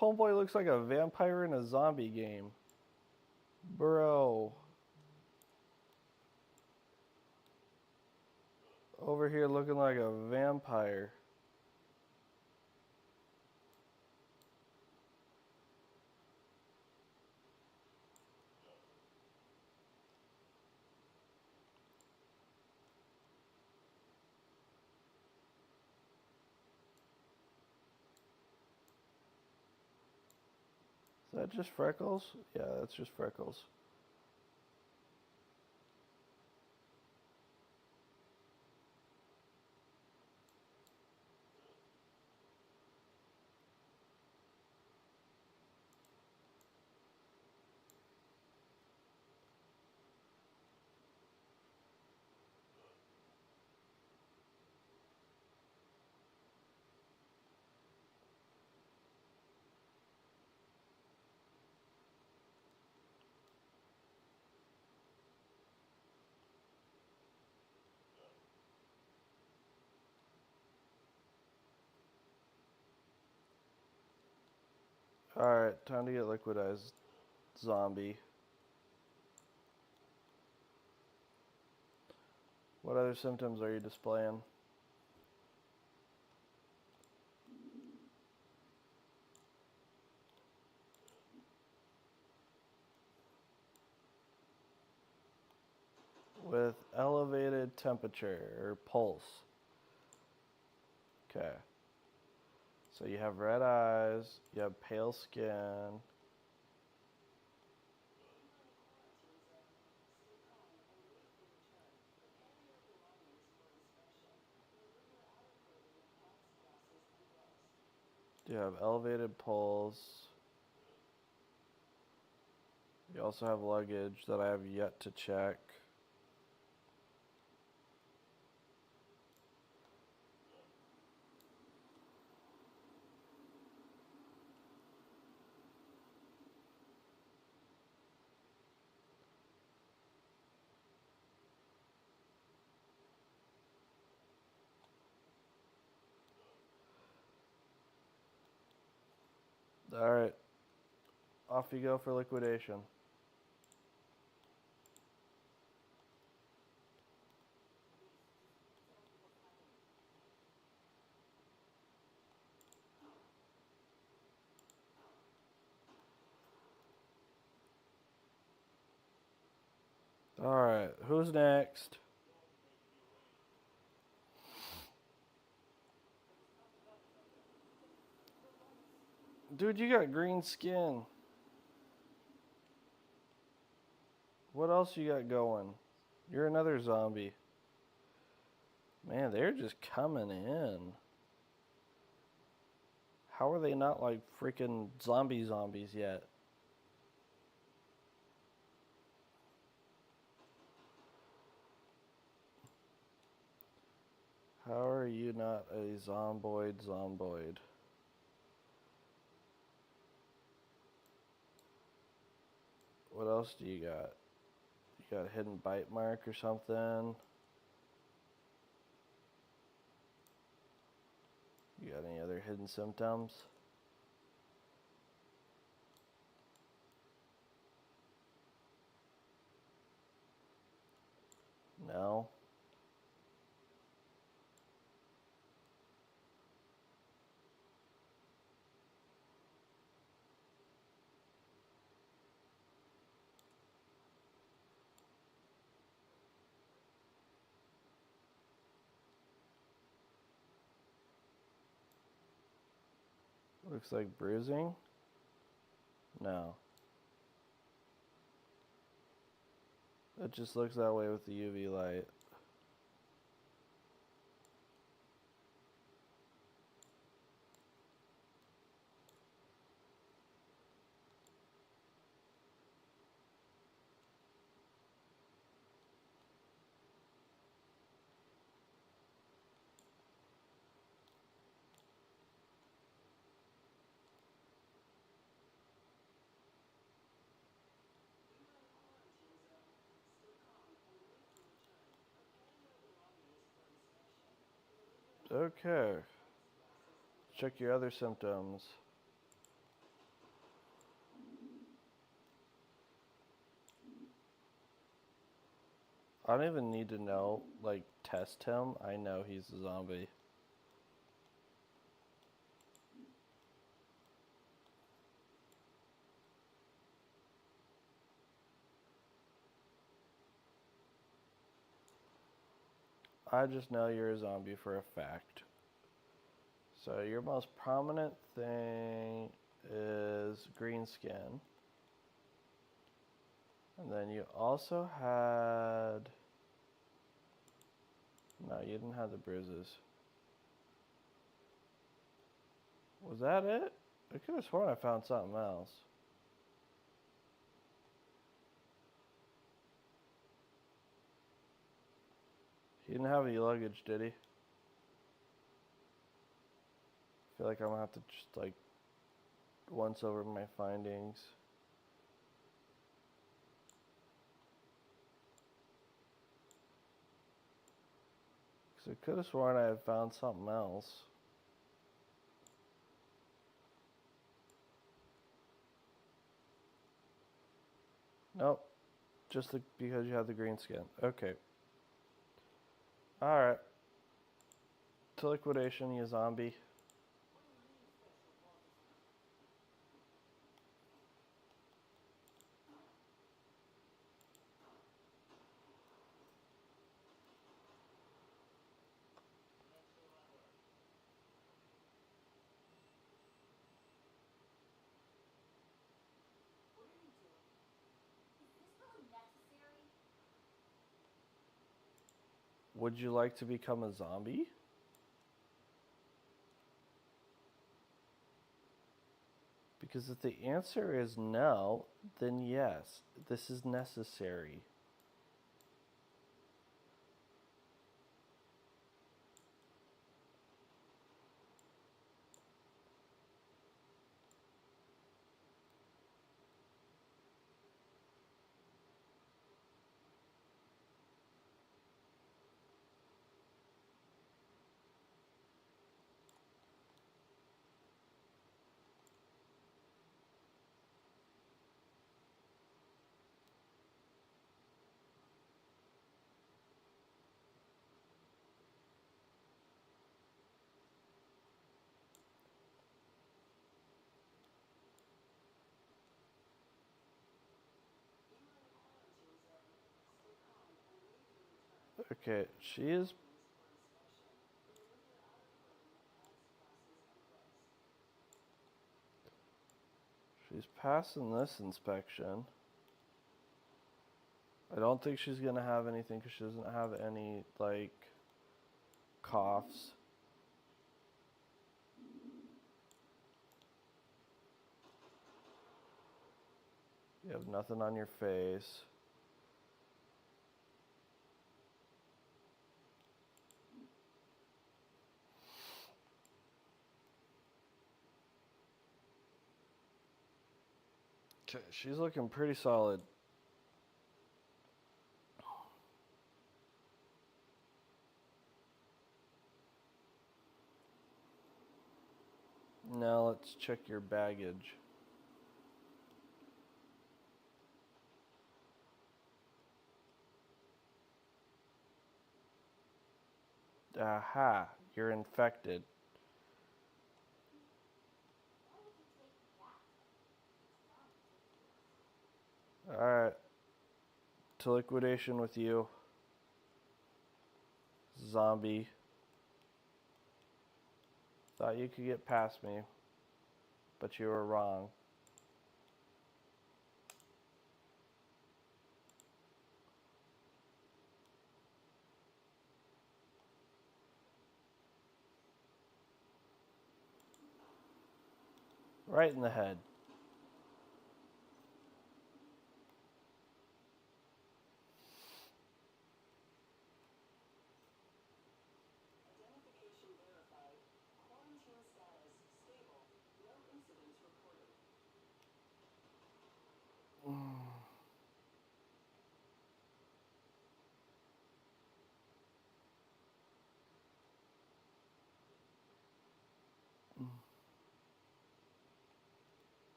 Homeboy looks like a vampire in a zombie game. Bro. Over here looking like a vampire. Is that just freckles? Yeah, that's just freckles. Alright, time to get liquidized, zombie. What other symptoms are you displaying? With elevated temperature or pulse. Okay. So you have red eyes, you have pale skin. You have elevated pulse. You also have luggage that I have yet to check. Alright. Off you go for liquidation. Alright, who's next? Dude, you got green skin. What else you got going? You're another zombie. Man, they're just coming in. How are they not like freaking zombies yet? How are you not a zomboid? What else do you got? You got a hidden bite mark or something? You got any other hidden symptoms? No? Looks like bruising? No. It just looks that way with the UV light. Okay. Check your other symptoms. I don't even need to know, like, test him. I know he's a zombie. I just know you're a zombie for a fact. So your most prominent thing is green skin. And then you also had... No, you didn't have the bruises. Was that it? I could have sworn I found something else. He didn't have any luggage, did he? I feel like I'm gonna have to just like once over my findings. Because I could have sworn I had found something else. Nope. Just because you have the green skin. Okay. Alright. To liquidation, you zombie. What do you mean, special officer? What are you doing? Is this really necessary? Would you like to become a zombie? Because if the answer is no, then yes, this is necessary. You are in a quarantine zone. Stay calm and wait for return. Okay, she is For inspection. Remove your outer clothing, hats, glasses, and gloves. she's passing this inspection. I don't think she's gonna have anything because she doesn't have any like coughs. You have nothing on your face. Okay, she's looking pretty solid. Now let's check your baggage. Aha, you're infected. Why would you take that? It's bound to take this. Alright. To liquidation with you. Zombie. Thought you could get past me, but you were wrong. Right in the head. Identification verified. Quarantine status stable. No incidents reported.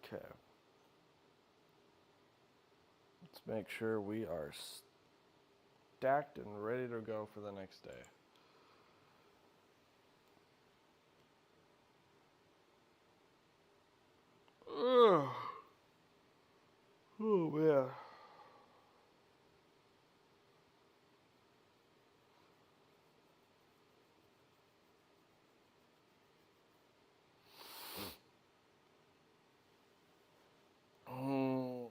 Okay. Let's make sure we are stacked and ready to go for the next day. Ugh. Oh man. Mm.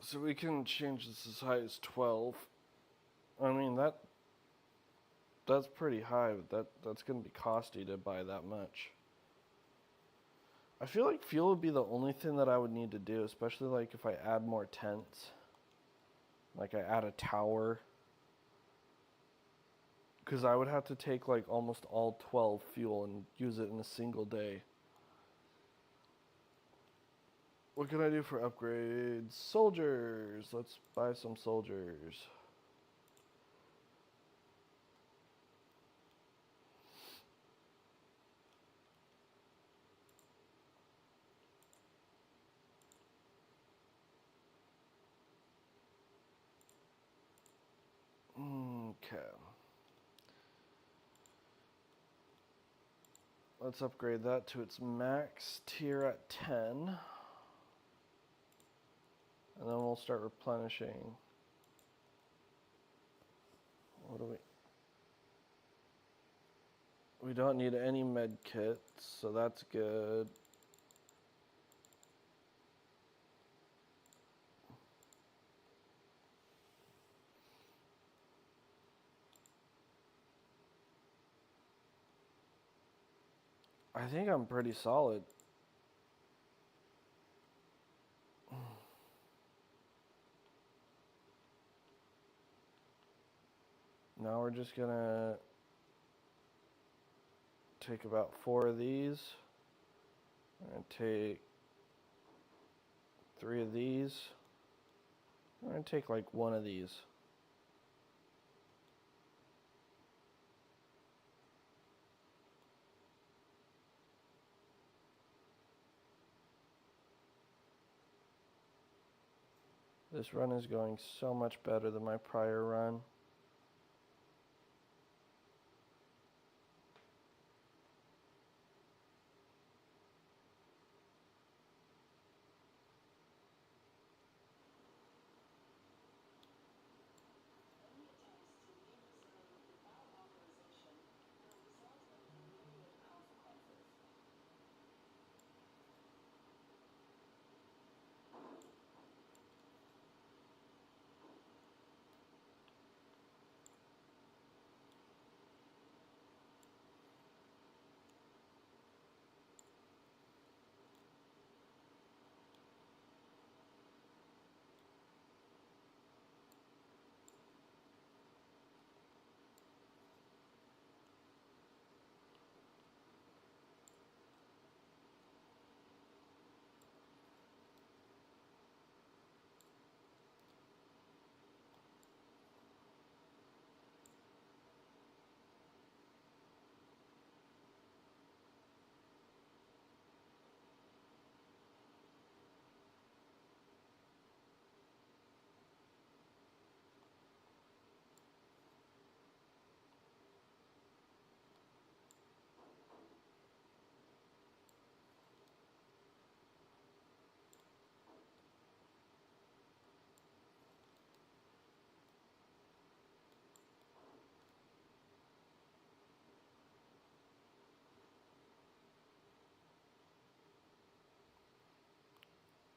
So we can change this as high as 12. I mean, that that's pretty high, but that's gonna be costly to buy that much. I feel like fuel would be the only thing that I would need to do, especially like if I add more tents. Like I add a tower. Because I would have to take like almost all 12 fuel and use it in a single day. What can I do for upgrades? Soldiers! Let's buy some soldiers. Okay. Let's upgrade that to its max tier at 10. And then we'll start replenishing. What do we don't need any med kits, so that's good. I think I'm pretty solid. Now we're just gonna take about 4 of these. I'm gonna take 3 of these. I'm gonna take like 1 of these. This run is going so much better than my prior run. Any attempts to leave the zone without authorization will result in immediate consequences.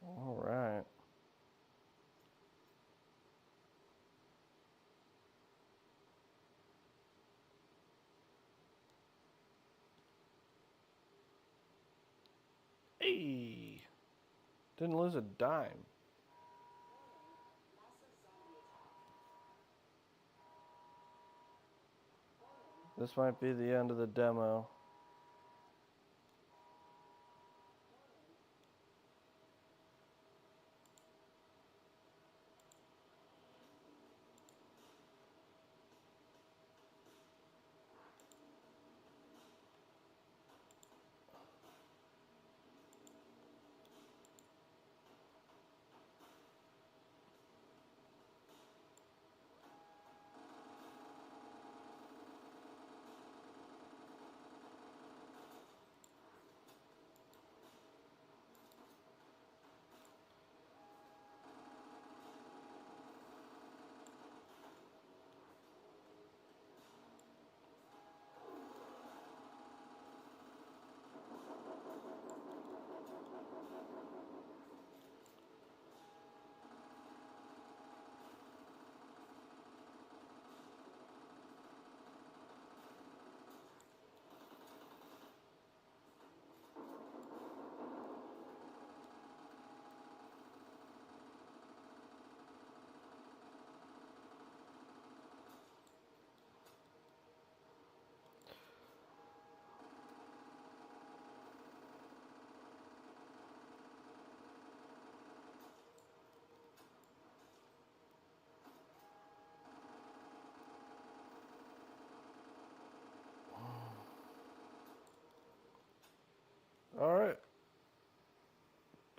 All right. Hey! Didn't lose a dime. Massive zombie attack. This might be the end of the demo.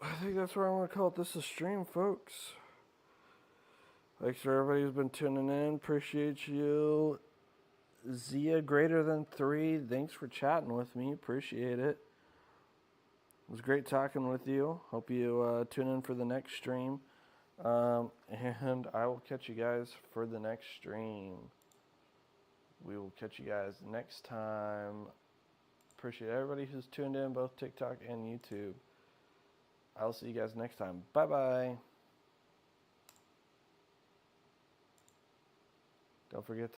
I think that's where I'm going to call it this a stream, folks. Thanks for everybody who's been tuning in. Appreciate you. Zia greater than 3. Thanks for chatting with me. Appreciate it. It was great talking with you. Hope you tune in for the next stream. And I will catch you guys for the next stream. We will catch you guys next time. Appreciate everybody who's tuned in, both TikTok and YouTube. I'll see you guys next time. Bye-bye. Don't forget